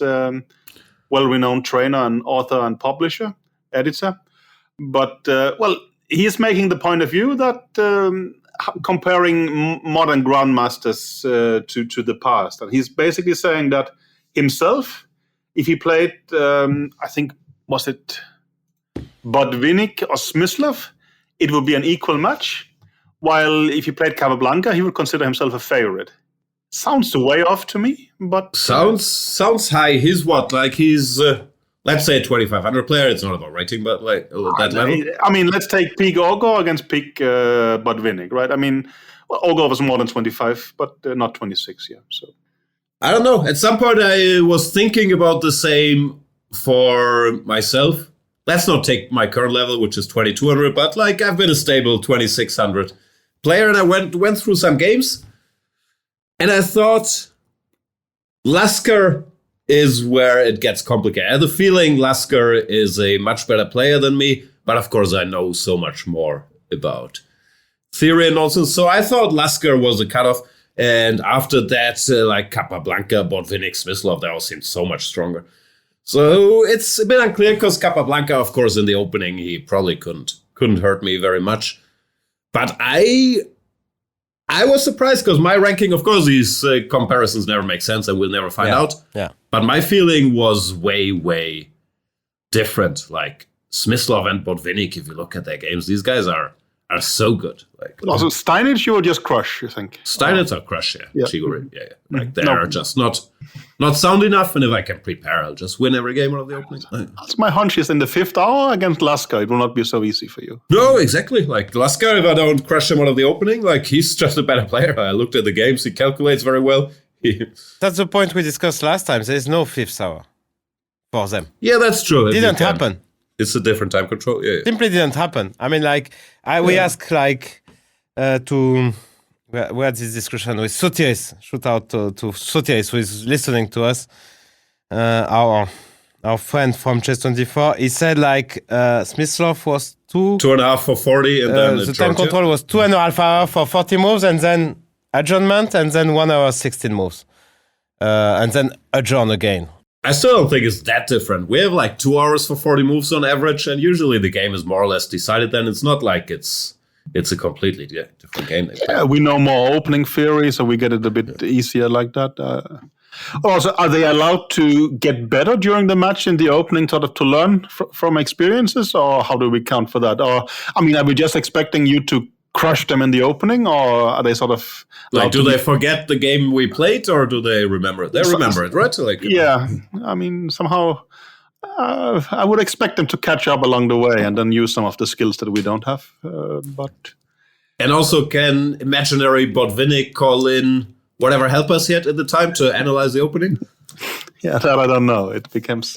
well-renowned trainer and author and publisher, editor. But he is making the point of view that. Comparing modern grandmasters to the past, and he's basically saying that himself, if he played, I think was it Botvinnik or Smyslov, it would be an equal match. While if he played Capablanca, he would consider himself a favorite. Sounds way off to me, but sounds high. He's what? Like he's. Let's say a 2,500 player. It's not about rating, but like that level. I mean, let's take peak Ogor against peak Botvinnik, right? I mean, Ogor was more than 25, but not 26, yeah. So I don't know. At some point, I was thinking about the same for myself. Let's not take my current level, which is 2,200, but like I've been a stable 2,600 player, and I went through some games, and I thought Lasker is where it gets complicated. I have the feeling Lasker is a much better player than me, but of course I know so much more about theory and nonsense. So I thought Lasker was a cutoff, and after that, like Capablanca, Botvinnik, Smyslov, they all seemed so much stronger. So it's a bit unclear because Capablanca, of course, in the opening, he probably couldn't hurt me very much. But I was surprised because my ranking, of course, these comparisons never make sense and we'll never find out. Yeah. But my feeling was way, way different. Like Smyslov and Botvinnik, if you look at their games, these guys are so good. Like also Steinitz, you will just crush, you think? Steinitz are crush, yeah. Chiguri, yeah. Like they're just not sound enough, and if I can prepare, I'll just win every game out of the opening. That's my hunch is in the 5th hour against Lasker, it will not be so easy for you. No, exactly. Like Lasker, if I don't crush him out of the opening, like he's just a better player. I looked at the games, he calculates very well. That's the point we discussed last time. There is no 5th hour for them. Yeah, that's true. It didn't happen. It's a different time control. Yeah. Simply didn't happen. I mean, like we asked like to we had this discussion with Sotiris. Shout out to Sotiris who is listening to us. Our friend from Chess24. He said like Smyslov was 2.5 for 40, and then the time control was 2.5 hours for 40 moves, and then adjournment, and then 1 hour 16 moves, and then adjourn again. I still don't think it's that different. We have like 2 hours for 40 moves on average, and usually the game is more or less decided then. It's not like it's a completely different game. Yeah, we know more opening theory, so we get it a bit easier like that. Also, are they allowed to get better during the match in the opening, sort of to learn from experiences, or how do we count for that? Or, I mean, are we just expecting you to crush them in the opening, or are they sort of like, do they forget the game we played, or do they remember it? They remember it, right? Like, yeah, I mean, somehow I would expect them to catch up along the way and then use some of the skills that we don't have. And also, can imaginary Botvinnik call in whatever help us yet at the time to analyze the opening? Yeah, that I don't know. It becomes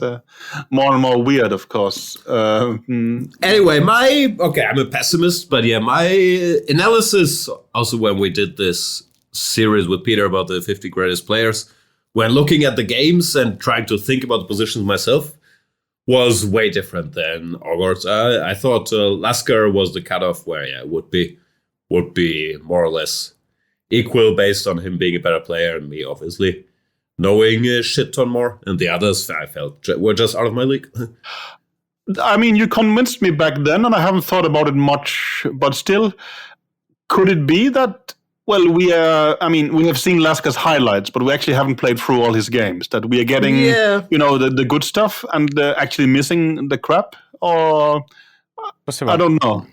more and more weird, of course. Anyway, I'm a pessimist, but yeah, my analysis also when we did this series with Peter about the 50 greatest players, when looking at the games and trying to think about the positions myself, was way different than Ågaard. I thought Lasker was the cutoff where would be more or less equal based on him being a better player and me obviously knowing a shit ton more, and the others I felt were just out of my league. I mean, you convinced me back then, and I haven't thought about it much, but still, could it be that, well, we have seen Lasker's highlights, but we actually haven't played through all his games, that we are getting, the good stuff and actually missing the crap, or I don't know.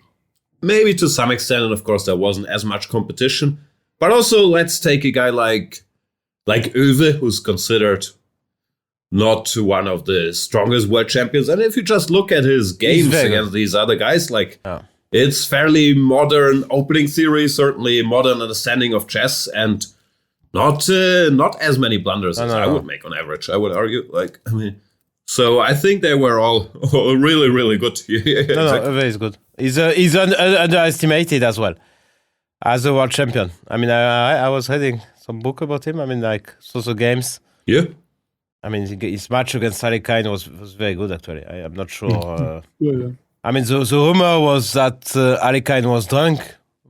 Maybe to some extent, and of course there wasn't as much competition, but also let's take a guy like Uwe, who's considered not one of the strongest world champions. And if you just look at his games against these other guys, it's fairly modern opening theory, certainly modern understanding of chess, and not as many blunders as I would make on average, I would argue. So I think they were all really, really good. Uwe is good. He's underestimated as well as a world champion. I mean, I was reading some book about him. I mean, social games. Yeah. I mean, his match against Ali Kine was very good, actually. I'm not sure. I mean, the rumor was that Ali Kine was drunk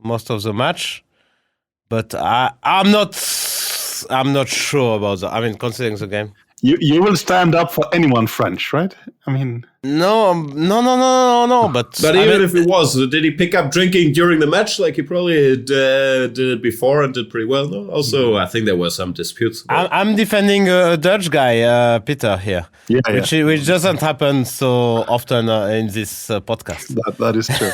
most of the match, but I'm not sure about that. I mean, considering the game. You will stand up for anyone French, right? I mean... No. But even if it was, did he pick up drinking during the match? Like he probably did it before and did pretty well. No. Also, I think there were some disputes. I'm defending a Dutch guy, Peter here, which doesn't happen so often in this podcast. That is true.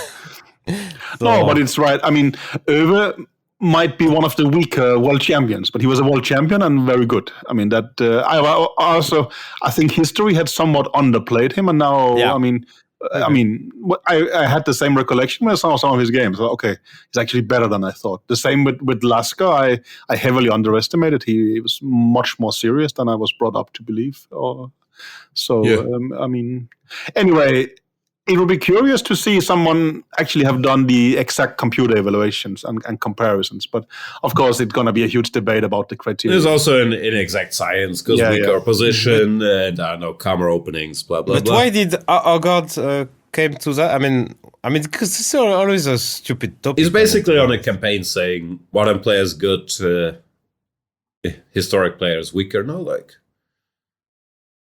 No, but it's right. I mean, Uwe might be one of the weaker world champions, but he was a world champion and very good. I mean, that I think history had somewhat underplayed him, and now I had the same recollection when I saw some of his games. Okay, he's actually better than I thought. The same with Lasker. I heavily underestimated. He was much more serious than I was brought up to believe. Anyway. It would be curious to see someone actually have done the exact computer evaluations and comparisons. But of course, it's going to be a huge debate about the criteria. There's also an inexact science because weaker position and I don't know, camera openings, blah, blah, blah. But why did Ågaard came to that? I mean, because it's always a stupid topic. He's basically on a campaign saying modern players good, historic players weaker. No,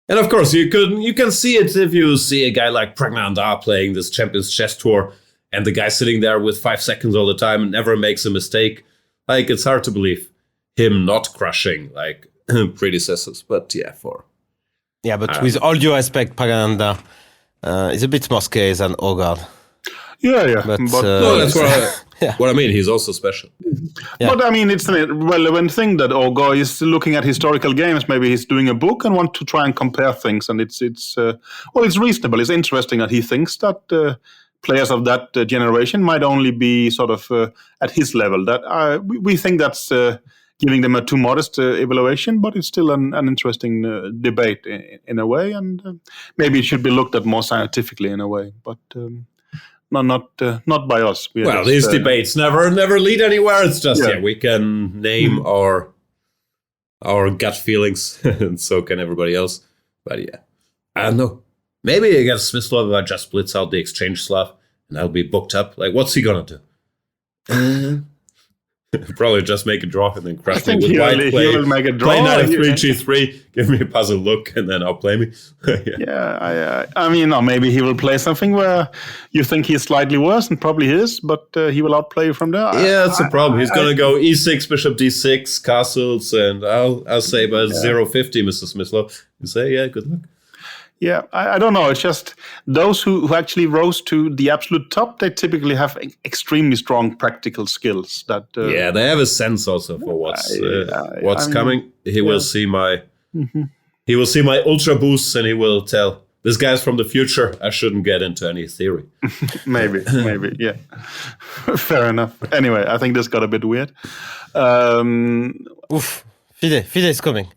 and of course, you can see it if you see a guy like Pragnanda playing this Champions Chess Tour, and the guy sitting there with 5 seconds all the time and never makes a mistake. It's hard to believe him not crushing predecessors. But with all due respect, Pragnanda is a bit more scary than Ågaard. Yeah. But that's what I mean. He's also special. Yeah. But I mean, it's a relevant thing that Ågaard is looking at historical games. Maybe he's doing a book and want to try and compare things. And it's reasonable. It's interesting that he thinks that players of that generation might only be sort of at his level. That we think that's giving them a too modest evaluation, but it's still an interesting debate in a way. And maybe it should be looked at more scientifically in a way. But not by us. These debates never lead anywhere. It's just we can name our gut feelings, and so can everybody else. But I don't know. Maybe against Smyslov, I just blitz out the exchange Slav, and I'll be booked up. What's he gonna do? Probably just make a draw and then crush me with white. He will make a draw. Play knight f3, g3, give me a puzzle look, and then outplay me. I mean, or maybe he will play something where you think he's slightly worse, and probably is, but he will outplay you from there. Yeah, that's the problem. He's going to go e6, bishop d6, castles, and I'll say about 0-50, Mr. Smyslov. You say, good luck. Yeah, I don't know. It's just those who actually rose to the absolute top, they typically have extremely strong practical skills. That they have a sense also for what's coming. He will see my ultra boosts, and he will tell this guy's from the future. I shouldn't get into any theory. maybe, yeah. Fair enough. Anyway, I think this got a bit weird. Oof, FIDE is coming.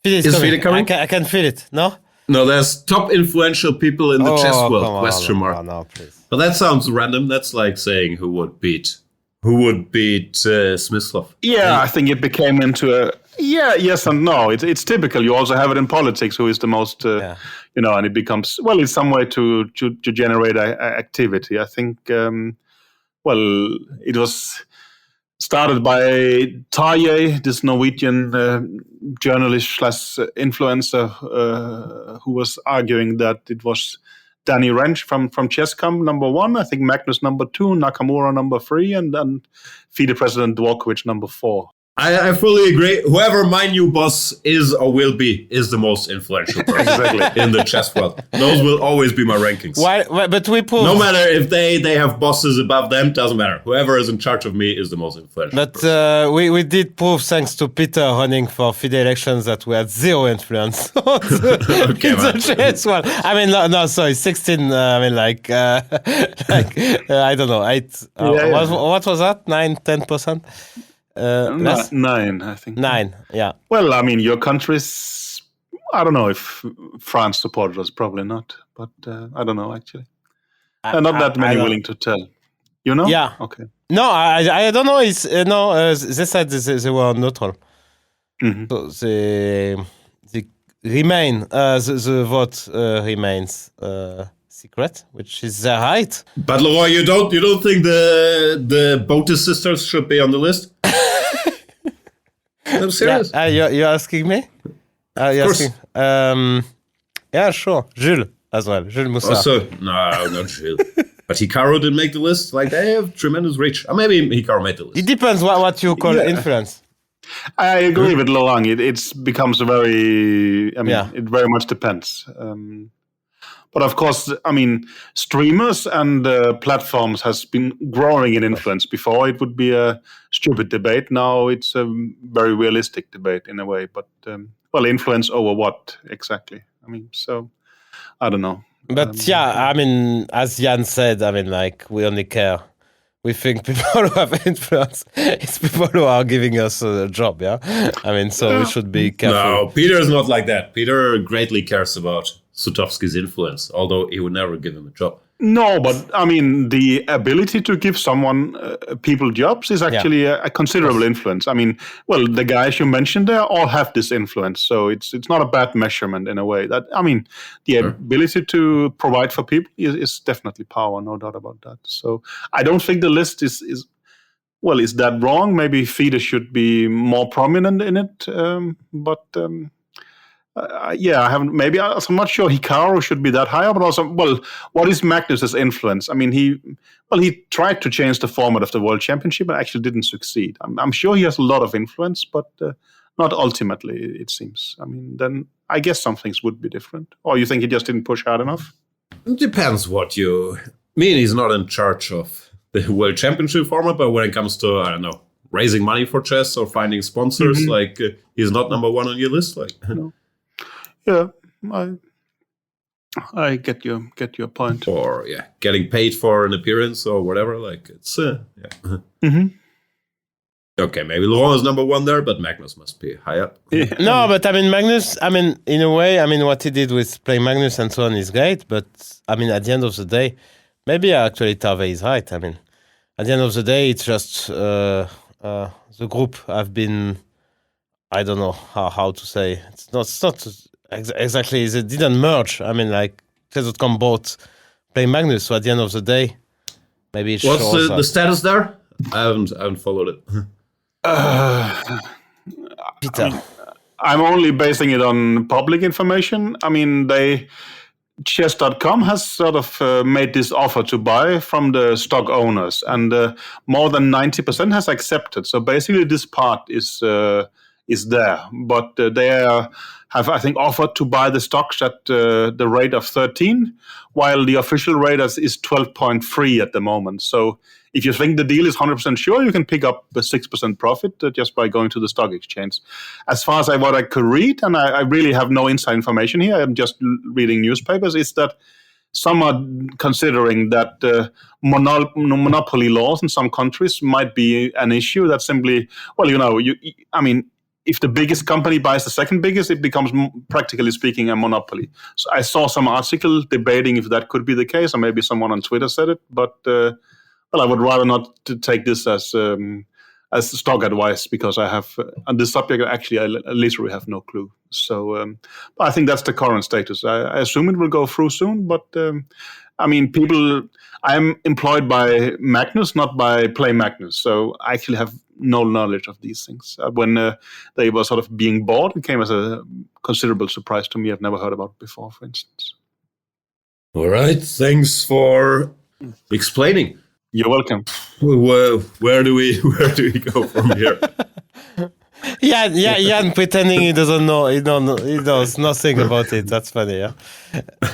Is FIDE coming? I can feel it. No. No, there's top influential people in the chess world. Question mark. No, please. But that sounds random. That's like saying who would beat Smyslov. Yeah, I think it became into a yes and no. It's typical. You also have it in politics. Who is the most, and it becomes it's some way to generate activity. I think. It was started by Tarjei, this Norwegian journalist / influencer who was arguing that it was Danny Rensch from Chesscom number 1, I think Magnus number 2, Nakamura number 3, and then FIDE President Dvorkovich number 4. I fully agree. Whoever my new boss is or will be is the most influential person in the chess world. Those will always be my rankings. Why? But we proved. No matter if they have bosses above them, doesn't matter. Whoever is in charge of me is the most influential. But we did prove, thanks to Peter running for FIDE elections, that we had zero influence in the chess world. I mean, no, sorry, 16. I mean, I don't know, 8. What was that? 9-10%. 9, I think. 9, yeah. Well, I mean, your country's, I don't know if France supported us, probably not, but I don't know, actually. Not that many willing to tell. You know? Yeah. Okay. No, I don't know. It's they said they were neutral. Mm-hmm. So they remain, the vote remains secret, which is their right. But Laurent, you don't think the Botis sisters should be on the list? I'm serious. Yeah, you're asking me? Of course. Yeah, sure. Jules as well. Jules Moussa. Also, no, not Jules. But Hikaru didn't make the list. Like, they have tremendous reach. Or maybe Hikaru made the list. It depends what you call influence. I agree with Laurent. It becomes very... it very much depends. But of course, I mean, streamers and platforms has been growing in influence. Before, it would be a stupid debate. Now it's a very realistic debate in a way. But, influence over what exactly? I mean, so, I don't know. But I mean, as Jan said, I mean, like, we only care. We think people who have influence, it's people who are giving us a job, yeah? I mean, so we should be careful. No, Peter is not like that. Peter greatly cares about Sutovsky's influence, although he would never give him a job. No, but I mean, the ability to give someone people jobs is actually a considerable influence. I mean, the guys you mentioned there all have this influence, so it's not a bad measurement in a way. That I mean, the ability to provide for people is definitely power, no doubt about that. So I don't think the list is that wrong? Maybe FIDE should be more prominent in it, but. I haven't. Maybe I'm not sure Hikaru should be that high, but also, what is Magnus's influence? I mean, he tried to change the format of the World Championship and actually didn't succeed. I'm sure he has a lot of influence, but not ultimately, it seems. I mean, then I guess some things would be different. Or you think he just didn't push hard enough? It depends what you mean. He's not in charge of the World Championship format, but when it comes to, I don't know, raising money for chess or finding sponsors, he's not number 1 on your list. No. Yeah, I get your point. Or getting paid for an appearance or whatever. It's Mm-hmm. Okay, maybe Laurent is number 1 there, but Magnus must be high up. Yeah. No, but I mean, Magnus. I mean, in a way, I mean, what he did with playing Magnus and so on is great. But I mean, at the end of the day, maybe actually Tarjei is right. I mean, at the end of the day, it's just the group have been. I don't know how to say. It's not. Exactly, it didn't merge. I mean, like, Chess.com bought Play Magnus, so at the end of the day, maybe it What's the status there? I haven't followed it. Peter. I'm only basing it on public information. I mean, Chess.com has sort of made this offer to buy from the stock owners, and more than 90% has accepted. So basically, this part is is there. But they have, I think, offered to buy the stocks at the rate of 13, while the official rate is 12.3 at the moment. So if you think the deal is 100% sure, you can pick up a 6% profit just by going to the stock exchange. As far as what I could read, and I really have no inside information here, I'm just reading newspapers, is that some are considering that monopoly laws in some countries might be an issue. That simply, if the biggest company buys the second biggest, it becomes, practically speaking, a monopoly. So I saw some article debating if that could be the case, or maybe someone on Twitter said it. But I would rather not to take this as stock advice, because I have on this subject actually I literally have no clue. So but I think that's the current status. I assume it will go through soon, but I'm employed by Magnus, not by Play Magnus, so I actually have no knowledge of these things. When they were sort of being bought, it came as a considerable surprise to me. I've never heard about it before, for instance. All right, thanks for explaining. You're welcome. Where do we go from here? Jan pretending he doesn't know. He knows nothing about it. That's funny, yeah.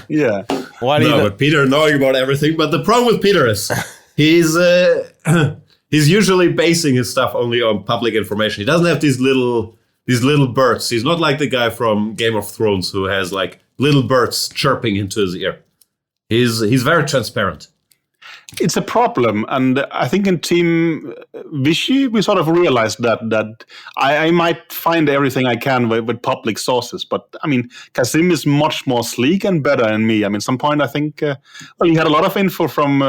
Yeah. But Peter knowing about everything. But the problem with Peter is he's usually basing his stuff only on public information. He doesn't have these little birds. He's not like the guy from Game of Thrones who has like little birds chirping into his ear. He's very transparent. It's a problem, and I think in Team Vichy we sort of realized that I might find everything I can with public sources, but Kasim is much more sleek and better than me. At some point I think he had a lot of info from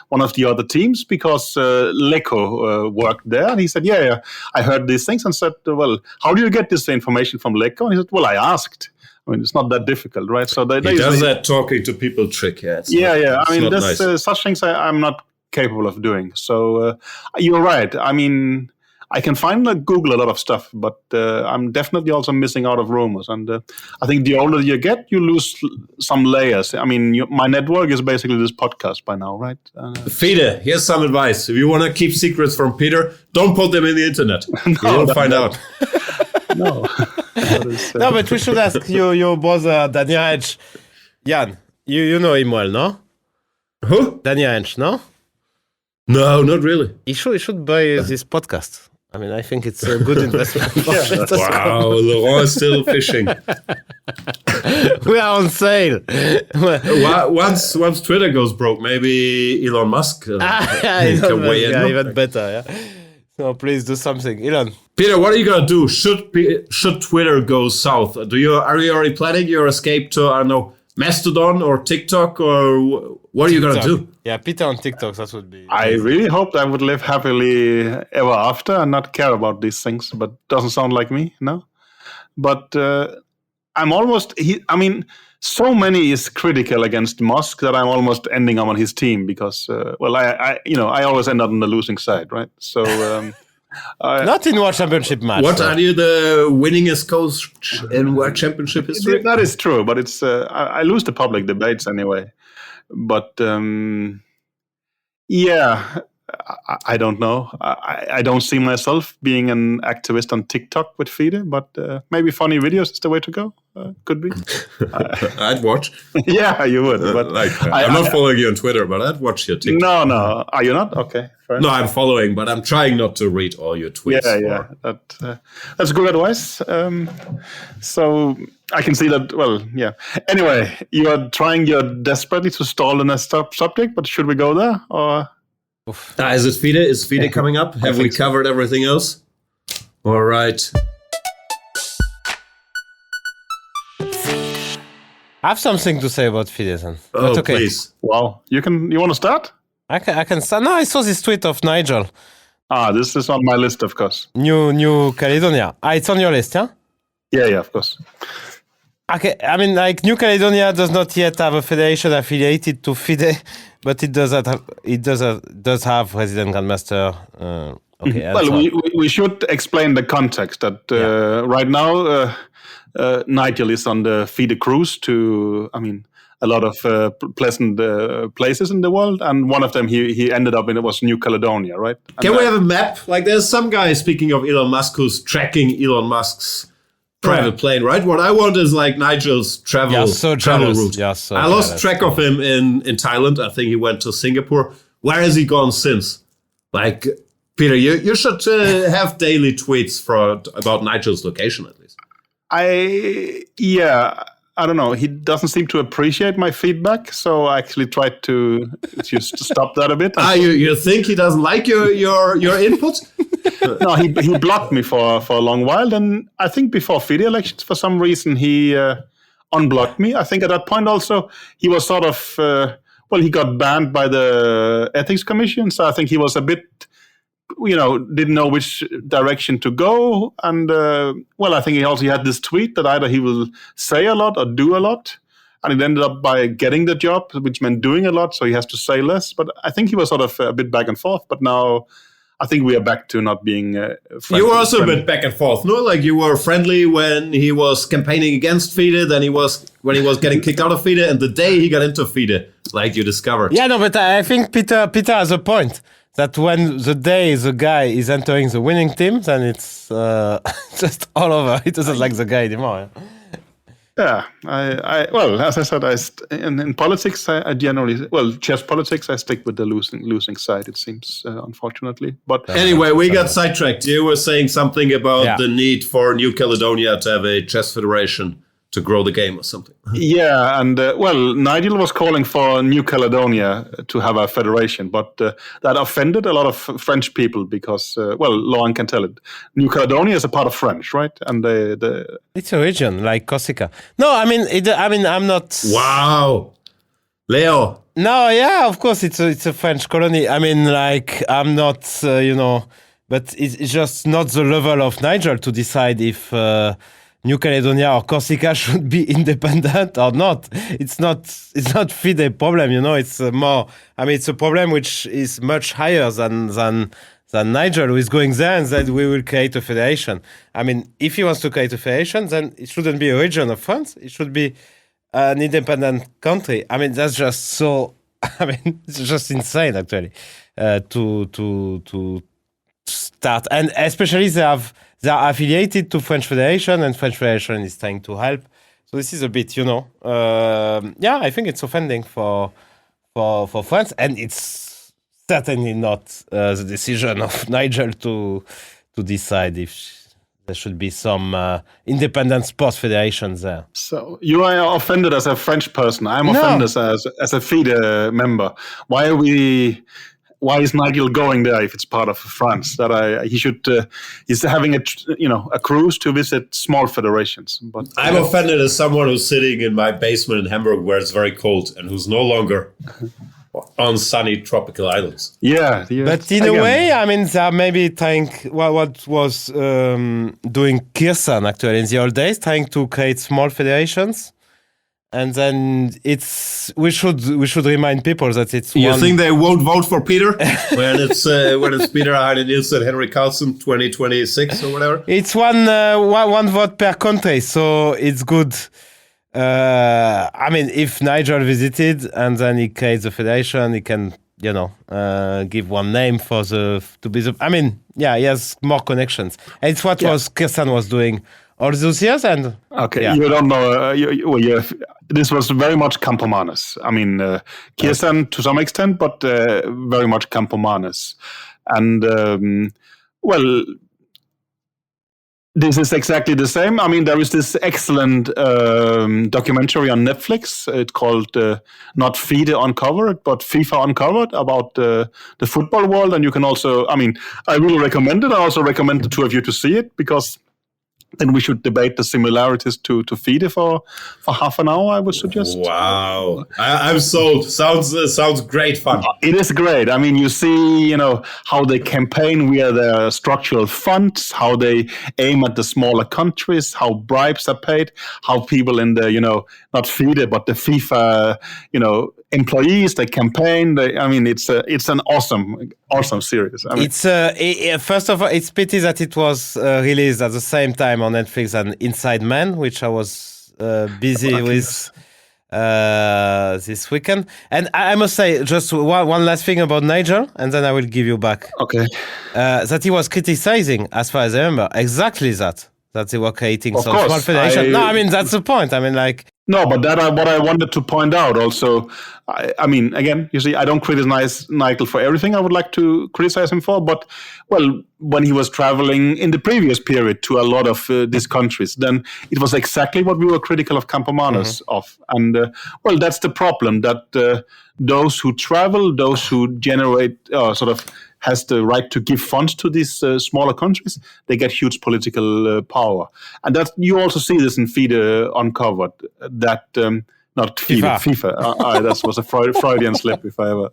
one of the other teams, because Leko worked there, and he said, yeah, I heard these things, and said, well, how do you get this information from Leko? And he said, well, I asked. It's not that difficult, right? So he does that talking to people trick. There's nice. Such things I'm not capable of doing. So you're right. I can find Google a lot of stuff, but I'm definitely also missing out of rumors. And I think the older you get, you lose some layers. My network is basically this podcast by now, right? Fide, here's some advice. If you want to keep secrets from Peter, don't put them in the internet. You'll find out. No. No, but we should ask your brother, Daniel Hench. Jan, you know him well, no? Who? Daniel Hench, no? No, not really. He should buy this podcast. I think it's a good investment. Wow, Laurent is still fishing. We are on sale. Once Twitter goes broke, maybe Elon Musk can weigh in. Yeah, even better, yeah. So please do something. Elon. Peter, what are you gonna do? Should Twitter go south? Are you already planning your escape to, I don't know, Mastodon or TikTok, or what are you gonna do? Yeah, Peter on TikTok, that would be. I really hoped I would live happily ever after and not care about these things, but doesn't sound like me, no. But I'm almost. So many is critical against Musk that I'm almost ending up on his team, because I always end up on the losing side, right? So not in World Championship match. What are you, the winningest coach in World Championship history? That is true, but it's I lose the public debates anyway. But I don't know. I don't see myself being an activist on TikTok with Fide, but maybe funny videos is the way to go. Could be. I'd watch. Yeah, you would. But I'm not following you on Twitter, but I'd watch your TikTok. No. Are you not? Okay. Fair enough. I'm following, but I'm trying not to read all your tweets. Yeah. That's good advice. So I can see that. Well, yeah. Anyway, you're desperately to stall the next subject, but should we go there or? Is it Fide? Is Fide coming up? Have we covered everything else? All right. I have something to say about Fide. Oh, okay. Please. Well, you want to start? I can start. No, I saw this tweet of Nigel. This is on my list, of course. New Caledonia. It's on your list, yeah? Yeah, of course. Okay, New Caledonia does not yet have a federation affiliated to FIDE, but it does have Resident Grandmaster. Well, we should explain the context that right now Nigel is on the FIDE cruise to, a lot of pleasant places in the world, and one of them he ended up in, it was New Caledonia, right? And Can we have a map? Like, there's some guy, speaking of Elon Musk, who's tracking Elon Musk's private plane, right? What I want is like Nigel's travel route. I lost track of him in Thailand. I think he went to Singapore. Where has he gone since? Like, Peter, you should have daily tweets about Nigel's location at least. I don't know. He doesn't seem to appreciate my feedback, so I actually tried to just stop that a bit. You think he doesn't like your input? No, he blocked me for a long while. Then I think before FIDE elections, for some reason, he unblocked me. I think at that point also he was sort of he got banned by the ethics commission. So I think he was a bit, didn't know which direction to go. And I think he also had this tweet that either he will say a lot or do a lot. And it ended up by getting the job, which meant doing a lot. So he has to say less. But I think he was sort of a bit back and forth. But now I think we are back to not being friendly. You were also a bit back and forth, no? Like, you were friendly when he was campaigning against FIDE, then when he was getting kicked out of FIDE, and the day he got into FIDE, like you discovered. Yeah, no, but I think Peter has a point. That when the day the guy is entering the winning team, then it's just all over. He doesn't like the guy anymore. Yeah, as I said, in politics, I generally, chess politics, I stick with the losing side. It seems, unfortunately. But anyway, we got sidetracked. You were saying something about the need for New Caledonia to have a chess federation to grow the game or something. Yeah, and Nigel was calling for New Caledonia to have a federation, but that offended a lot of French people because, Laurent can tell it. New Caledonia is a part of French, right? And it's a region like Corsica. No, I mean, I'm not. Wow, Leo. No, yeah, of course, it's a French colony. I mean, like, I'm not, but it's just not the level of Nigel to decide if. New Caledonia or Corsica should be independent or not. It's not FIDE problem, It's more. I mean, it's a problem which is much higher than Nigel, who is going there and said we will create a federation. I mean, if he wants to create a federation, then it shouldn't be a region of France. It should be an independent country. I mean, that's just so. I mean, it's just insane, actually, to start, and especially they are affiliated to French Federation, and French Federation is trying to help. So this is a bit, I think it's offending for France, and it's certainly not the decision of Nigel to decide if there should be some independent sports federations there. So you are offended as a French person. I'm offended as a FIDE member. Why is Nigel going there if it's part of France? He's having a cruise to visit small federations. But I'm offended as someone who's sitting in my basement in Hamburg where it's very cold and who's no longer on sunny tropical islands. Yeah. But in a way, I mean, they are maybe trying what was doing Kirsten actually in the old days, trying to create small federations. And then we should remind people that it's. You think they won't vote for Peter when it's Peter, Heine, Nielsen, Henry Carlson, 2026 or whatever? It's one vote per country, so it's good. I mean, if Nigel visited and then he creates a federation, he can give one name I mean, he has more connections. And it's what Kirsten was doing all those years. And you don't know. This was very much Campo Manes. I mean, Kirsten to some extent, but very much Campo Manes. And this is exactly the same. I mean, there is this excellent documentary on Netflix. It's called not FIDE Uncovered, but FIFA Uncovered, about the football world. And you can also, I mean, I really recommend it. I also recommend the two of you to see it, because then we should debate the similarities to FIDE for half an hour, I would suggest. Wow. I'm sold. Sounds great fun. It is great. I mean, you see, how they campaign via their structural funds, how they aim at the smaller countries, how bribes are paid, how people in the, not FIDE, but the FIFA, employees, they campaign. It's an awesome series. I mean, it's first of all, it's pity that it was released at the same time on Netflix and Inside Man, which I was busy with this weekend. And I must say just one last thing about Nigel, and then I will give you back. Okay. That he was criticizing, as far as I remember, exactly that they were creating some small federation. No, I mean, that's the point. I mean, like... No, but what I wanted to point out also, I mean, again, you see, I don't criticize Nigel for everything I would like to criticize him for, but, well, when he was traveling in the previous period to a lot of these countries, then it was exactly what we were critical of Campomanes of. And, well, that's the problem, that those who travel, those who generate, sort of, has the right to give funds to these smaller countries, they get huge political power. And that you also see this in FIDE Uncovered, that, not FIDE, FIFA. That was a Freudian slip if I ever.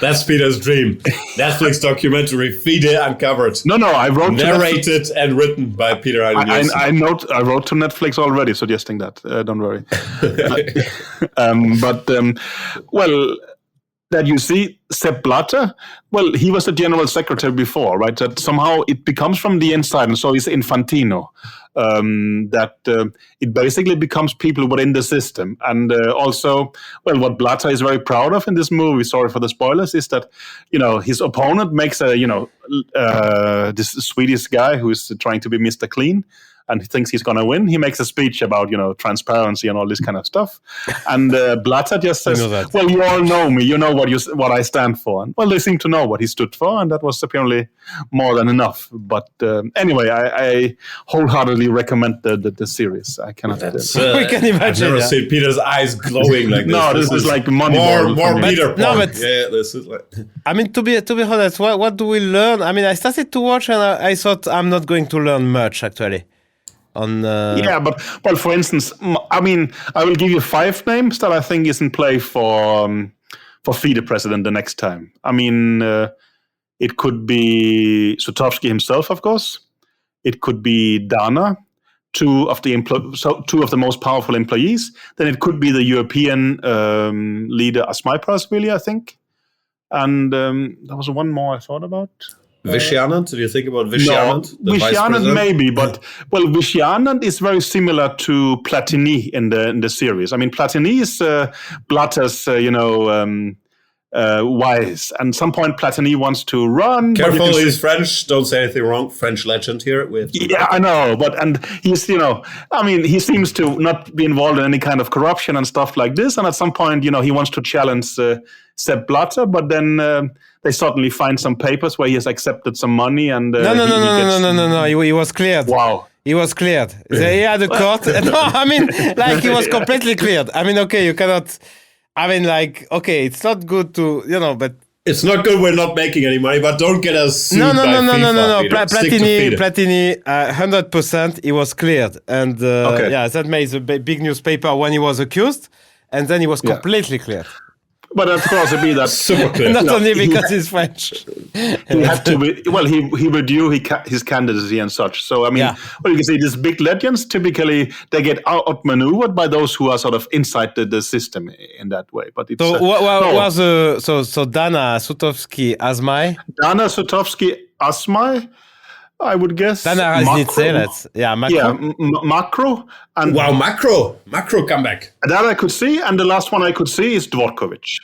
That's Peter's dream. Netflix documentary, FIDE Uncovered. No, I wrote narrated and written by Peter Heine. I wrote to Netflix already suggesting that. Don't worry. Well, that you see Sepp Blatter, well, he was the general secretary before, right? That somehow it becomes from the inside, and so is Infantino. That it basically becomes people within the system. And also, well, what Blatter is very proud of in this movie, sorry for the spoilers, is that, his opponent makes this Swedish guy who is trying to be Mr. Clean, and he thinks he's going to win. He makes a speech about, transparency and all this kind of stuff. And Blatter just says, well, you all know me. You know what I stand for. And, well, they seem to know what he stood for, and that was apparently more than enough. But anyway, I wholeheartedly recommend the series. I cannot... we can imagine. I've never seen Peter's eyes glowing like this. No, this is like Moneyball. More Peter Pan. No, but this is like... I mean, to be honest, what do we learn? I mean, I started to watch, and I thought I'm not going to learn much, actually. Yeah, but well, for instance, I mean, I will give you 5 names that I think is in play for FIDE president the next time. I mean, it could be Sutovsky himself, of course. It could be Dana, two of the most powerful employees. Then it could be the European leader Asmai Prasvili, I think. And there was one more I thought about. Vishy Anand? Did you think about Vishy Anand? No, Vishy Anand maybe, but well, Vishy Anand is very similar to Platini in the series. I mean, Platini is Blatter's, wise. And at some point, Platini wants to run. Careful, he's French. Don't say anything wrong. French legend here. Yeah, I know. And he's, he seems to not be involved in any kind of corruption and stuff like this. And at some point, he wants to challenge Sepp Blatter, but then they suddenly find some papers where he has accepted some money. And No. He was cleared. Wow. He was cleared. He had a court. No, I mean, like, he was completely cleared. I mean, okay, you cannot... I mean, like, okay, it's not good to, but... It's not good we're not making any money, but don't get us sued by FIFA. No. Platini, 100%, he was cleared. And, that made a big newspaper when he was accused, and then he was completely cleared. But of course, it'd be that super clear. Not only because he's French. He had to be, well, he withdrew his candidacy and such. So, I mean, well, you can see these big legends, typically, they get outmaneuvered by those who are sort of inside the system in that way. But it's... So Dana, Sutovsky, Asmai? Dana, Sutovsky, Asmai, I would guess. Dana Macro. Macro. And wow, Macro comeback. That I could see, and the last one I could see is Dvorkovich.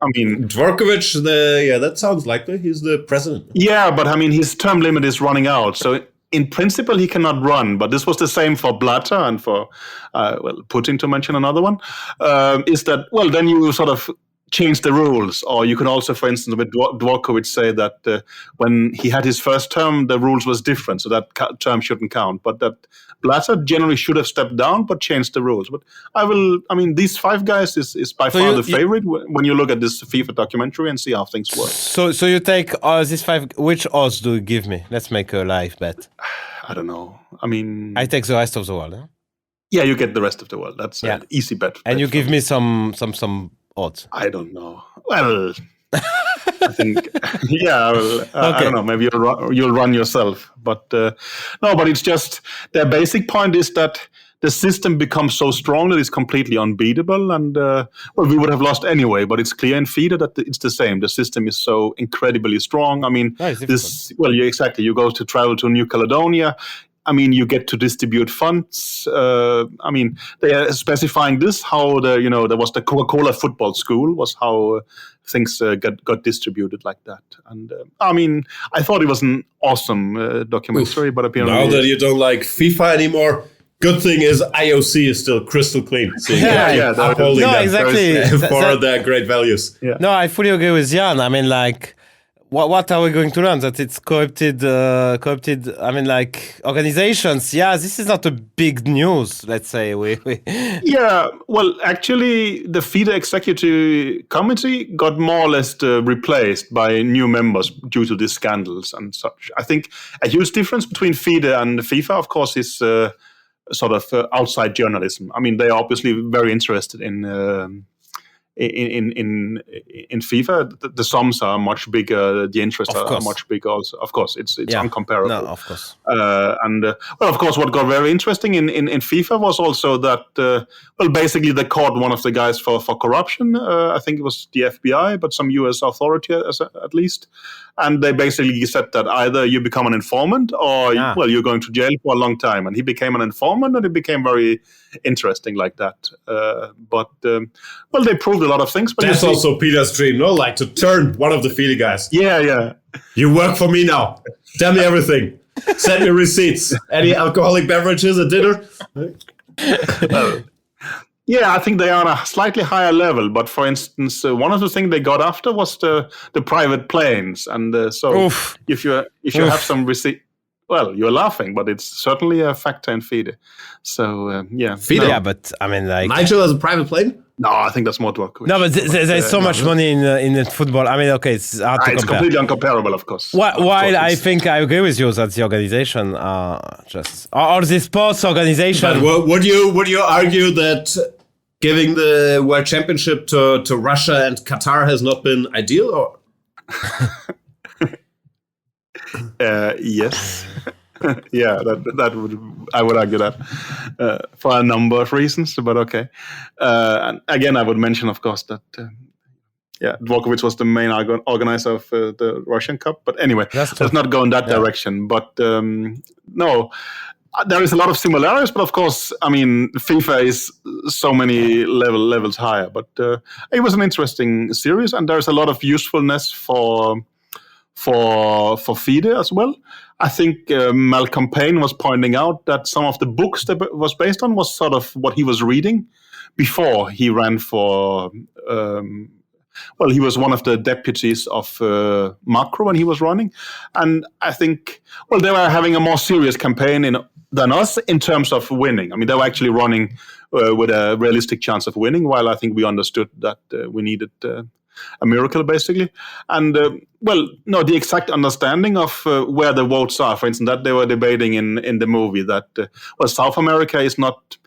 I mean, Dvorkovich, that sounds likely. He's the president. Yeah, but I mean, his term limit is running out, so in principle he cannot run. But this was the same for Blatter and for Putin, to mention another one. Is that then you sort of change the rules, or you can also, for instance, with Dvorkovich say that when he had his first term, the rules was different, so that term shouldn't count. But that Blatter generally should have stepped down, but changed the rules. But these 5 guys is by far the favorite when you look at this FIFA documentary and see how things work. So you take these 5. Which odds do you give me? Let's make a live bet. I don't know. I mean, I take the rest of the world. Huh? Yeah, you get the rest of the world. That's an easy bet. And you give me some odds. I don't know. Well, I think, okay. I don't know. Maybe you'll run yourself. But no, but it's just their basic point is that the system becomes so strong that it's completely unbeatable. And we would have lost anyway. But it's clear in FIDE that it's the same. The system is so incredibly strong. I mean, You go to travel to New Caledonia. I mean, you get to distribute funds. I mean, they are specifying this, how there was the Coca-Cola football school was how things got distributed like that. And I mean, I thought it was an awesome documentary, but apparently now that you don't like FIFA anymore, good thing is IOC is still crystal clean. So you upholding them exactly for their great values. Yeah. No, I fully agree with Jan. I mean, like, what are we going to learn? That it's co-opted, I mean, like, organizations. Yeah, this is not a big news, let's say. Yeah, well, actually, the FIDE executive committee got more or less replaced by new members due to these scandals and such. I think a huge difference between FIDE and FIFA, of course, is sort of outside journalism. I mean, they are obviously very interested in FIFA. The sums are much bigger. The interests are much bigger. Also, of course, it's uncomparable. No, of course. Well, of course, what got very interesting in FIFA was also that basically they caught one of the guys for corruption. I think it was the FBI, but some U.S. authority at least. And they basically said that either you become an informant or you're going to jail for a long time. And he became an informant, and it became very interesting like that. But they proved a lot of things. But that's also Peter's dream, no? Like to turn one of the FIDE guys. Yeah. You work for me now. Tell me everything. Send me receipts. Any alcoholic beverages at dinner? Yeah, I think they are on a slightly higher level. But for instance, one of the things they got after was the private planes. And so if you have some receipt, well, you're laughing, but it's certainly a factor in FIDE. So FIDE. Yeah, but I mean, like, Nigel has a private plane. No, I think that's more Djokovic. No, but there's so much money in football. I mean, okay, it's hard to compare. It's completely uncomparable, of course. While I think I agree with you that the organization are just or the sports organization. But would you argue that giving the World Championship to Russia and Qatar has not been ideal? Or? Yes. Yeah, I would argue that for a number of reasons, but okay. And again, I would mention, of course, that Djokovic was the main organizer of the Russian Cup. But anyway, let's not go in that direction. But no, there is a lot of similarities. But of course, I mean, FIFA is so many levels higher. But it was an interesting series, and there's a lot of usefulness for FIDE as well. I think Malcolm Payne was pointing out that some of the books that was based on was sort of what he was reading before he ran for. He was one of the deputies of Macron when he was running, and I think they were having a more serious campaign than us in terms of winning. I mean, they were actually running with a realistic chance of winning, while I think we understood that we needed a miracle, basically. And the exact understanding of where the votes are, for instance, that they were debating in the movie that South America is not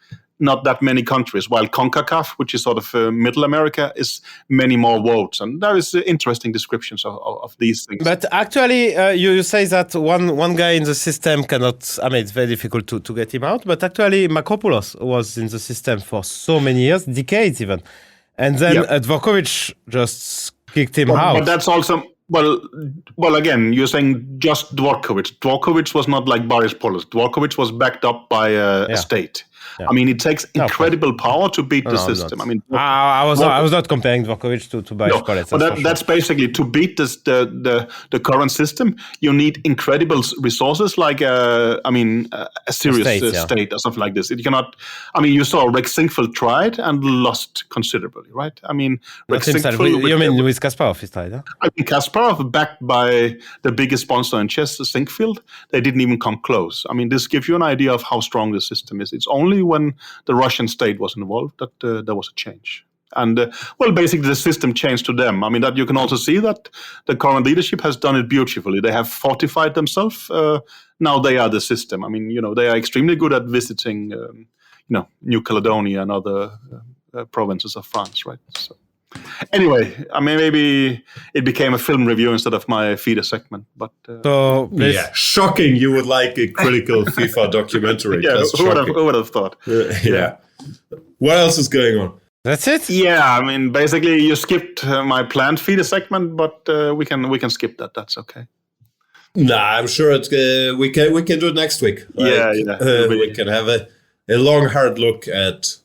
that many countries, while CONCACAF, which is sort of Middle America, is many more votes. And there is interesting descriptions of these things. But actually, you say that one guy in the system cannot, I mean, it's very difficult to get him out, but actually Makropoulos was in the system for so many years, decades even. And then Djokovic just kicked him out. But that's also... Well, again, you're saying just Djokovic. Djokovic was not like Boris Poulos. Djokovic was backed up by a state. Yeah. I mean, it takes incredible power to beat the system. I mean, I was not comparing Djokovic to Boris Poulos. But that's basically to beat the current system. You need incredible resources, like a serious state or something like this. It cannot. I mean, you saw Rex Sinkfield tried and lost considerably, right? I mean, Rex Sinkfield. You mean with Kasparov, he tried? Huh? I mean, Kasparov, backed by the biggest sponsor in chess, Sinkfield, they didn't even come close. I mean, this gives you an idea of how strong the system is. It's only when the Russian state was involved that there was a change. And, basically the system changed to them. I mean, that you can also see that the current leadership has done it beautifully. They have fortified themselves. Now they are the system. I mean, they are extremely good at visiting, New Caledonia and other provinces of France, right? So. Anyway, I mean, maybe it became a film review instead of my FIDE segment, but shocking. You would like a critical FIFA documentary? Who would have thought? What else is going on? That's it. Yeah, I mean, basically, you skipped my planned FIDE segment, but we can skip that. That's okay. Nah, I'm sure we can do it next week. Yeah. We can have a long, hard look at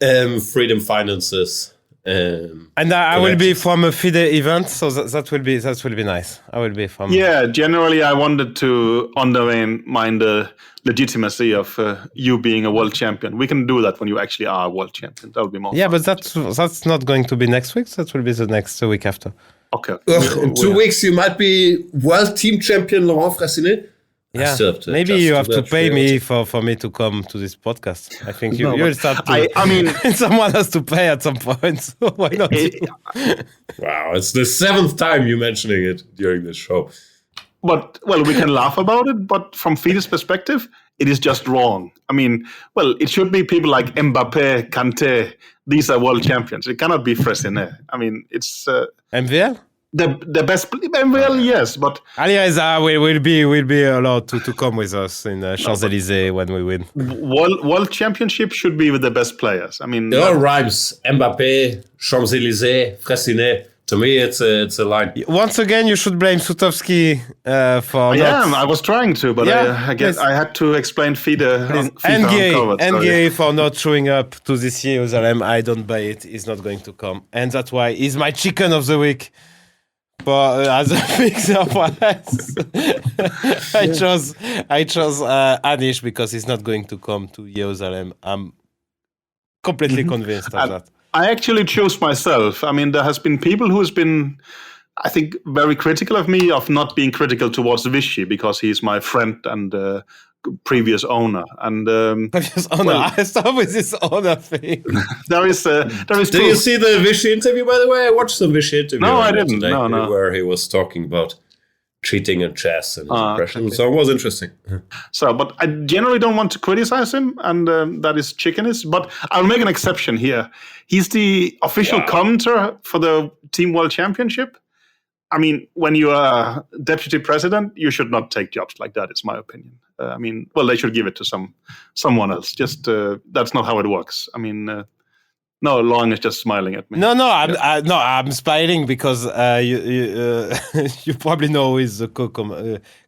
freedom finances. And I will be from a FIDE event, so that will be nice. I will be from. Yeah, generally I wanted to undermine the legitimacy of you being a world champion. We can do that when you actually are a world champion. That would be more. Yeah, fun. but that's not going to be next week. That will be the next week after. Okay. In 2 weeks, you might be world team champion, Laurent Fressinet. Yeah, maybe you have to pay me for me to come to this podcast. I think you will start to... I mean... someone has to pay at some point, so why not? Wow, it's the 7th time you're mentioning it during this show. But, well, we can laugh about it, but from FIDE's perspective, it is just wrong. I mean, well, it should be people like Mbappé, Kanté. These are world champions. It cannot be Fressinet. I mean, it's... MVL? The best, well, yes, but Alias will be allowed to come with us in Champs-Élysées when we win. World Championship should be with the best players. I mean, it all rhymes. Mbappé, Champs-Élysées, Fressinet. To me, it's a line. Once again, you should blame Sutowski for. I was trying to, but I guess I had to explain FIDE and Gay for not showing up to this Jerusalem. I don't buy it. He's not going to come, and that's why he's my chicken of the week. But as a fixer for us, I chose Anish because he's not going to come to Jerusalem. I'm completely convinced of that. I actually chose myself. I mean, there has been people who has been, I think, very critical of me of not being critical towards Vichy because he's my friend and previous owner. And previous owner. I start with this owner thing. there is. Did you see the Vichy interview? By the way, I watched some Vichy interview. No, I didn't. No. Where he was talking about cheating in chess and his impression. Okay. So it was interesting. So, but I generally don't want to criticize him, and that is chickenist. But I'll make an exception here. He's the official commentator for the Team World Championship. I mean, when you are deputy president, you should not take jobs like that. It's my opinion. I mean, well, they should give it to someone else. Just that's not how it works. I mean, no, Laurent is just smiling at me. No, I'm smiling because you probably know who is the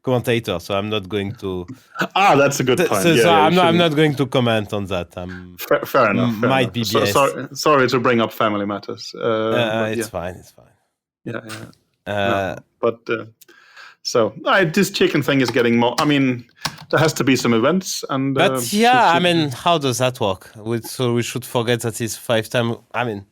commentator, so I'm not going to. That's a good point. So I'm not going to comment on that. Fair enough. Might be biased. Sorry to bring up family matters. It's fine. Yeah. So this chicken thing is getting more. I mean, there has to be some events, and I mean, how does that work? So we should forget that he's 5-time. I mean,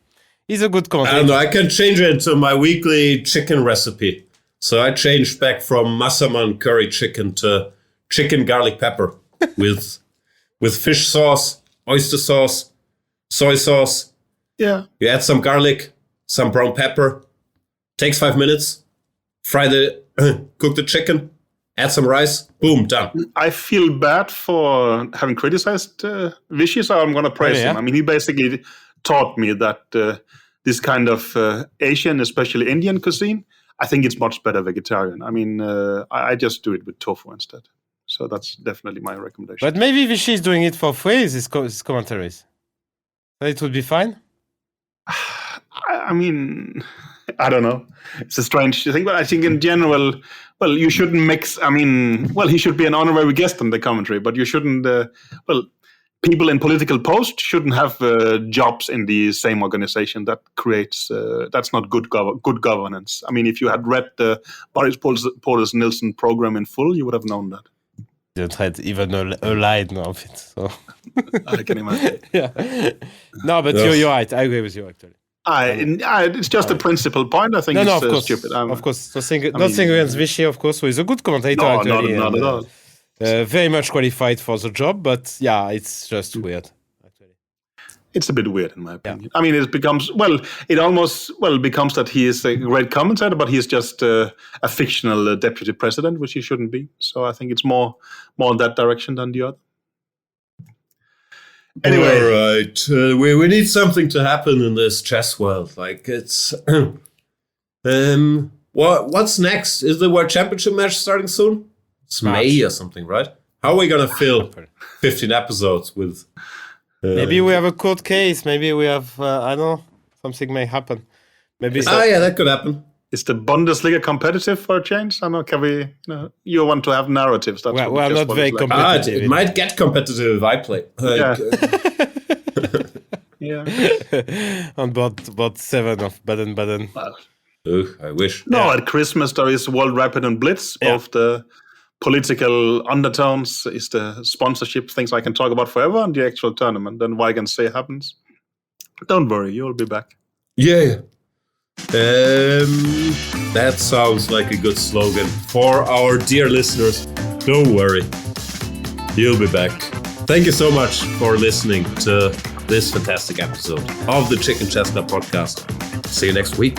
he's a good commentator. I don't know. I can change it to my weekly chicken recipe. So I changed back from Massaman curry chicken to chicken garlic pepper with fish sauce, oyster sauce, soy sauce. Yeah. You add some garlic, some brown pepper. Takes 5 minutes. Cook the chicken. Add some rice. Boom, done. I feel bad for having criticized Vichy, so I'm going to praise him. I mean, he basically taught me that this kind of Asian, especially Indian cuisine, I think it's much better vegetarian. I mean, I just do it with tofu instead. So that's definitely my recommendation. But maybe Vichy is doing it for free, his commentaries. So it would be fine? I mean, I don't know. It's a strange thing, but I think in general, well, you shouldn't mix. I mean, well, he should be an honorary guest on the commentary, but you shouldn't. People in political posts shouldn't have jobs in the same organization. That creates. That's not good governance. I mean, if you had read the Boris Porter's Nielsen program in full, you would have known that. You had even a line of it. So I can imagine. Yeah. No, but you're right. I agree with you actually. It's just a principal point. I think it's stupid. Of course. Nothing against Vichy, of course, who is a good commentator. No, not at all. Very much qualified for the job, but yeah, it's just weird. Actually, it's a bit weird in my opinion. Yeah. I mean, it becomes becomes that he is a great commentator, but he's just a fictional deputy president, which he shouldn't be. So I think it's more in that direction than the other. Anyway, all right. We need something to happen in this chess world. Like it's, what's next? Is the World Championship match starting soon? It's May or something, right? How are we gonna fill 15 episodes with? Maybe we have a court case. Maybe we have I don't know. Something may happen. Maybe. Yeah, that could happen. Is the Bundesliga competitive for a change? I know. Can we? You want to have narratives. That's Well, what not very competitive. It might get competitive if I play. Yeah. On board 7 of Baden-Baden. I wish. No, at Christmas there is World Rapid and Blitz. Both the political undertones is the sponsorship things I can talk about forever, and the actual tournament. Then Weigand say happens. Don't worry, you'll be back. Yeah. That sounds like a good slogan for our dear listeners. Don't worry, you'll be back. Thank you so much for listening to this fantastic episode of the Chicken Chess Club podcast. See you next week.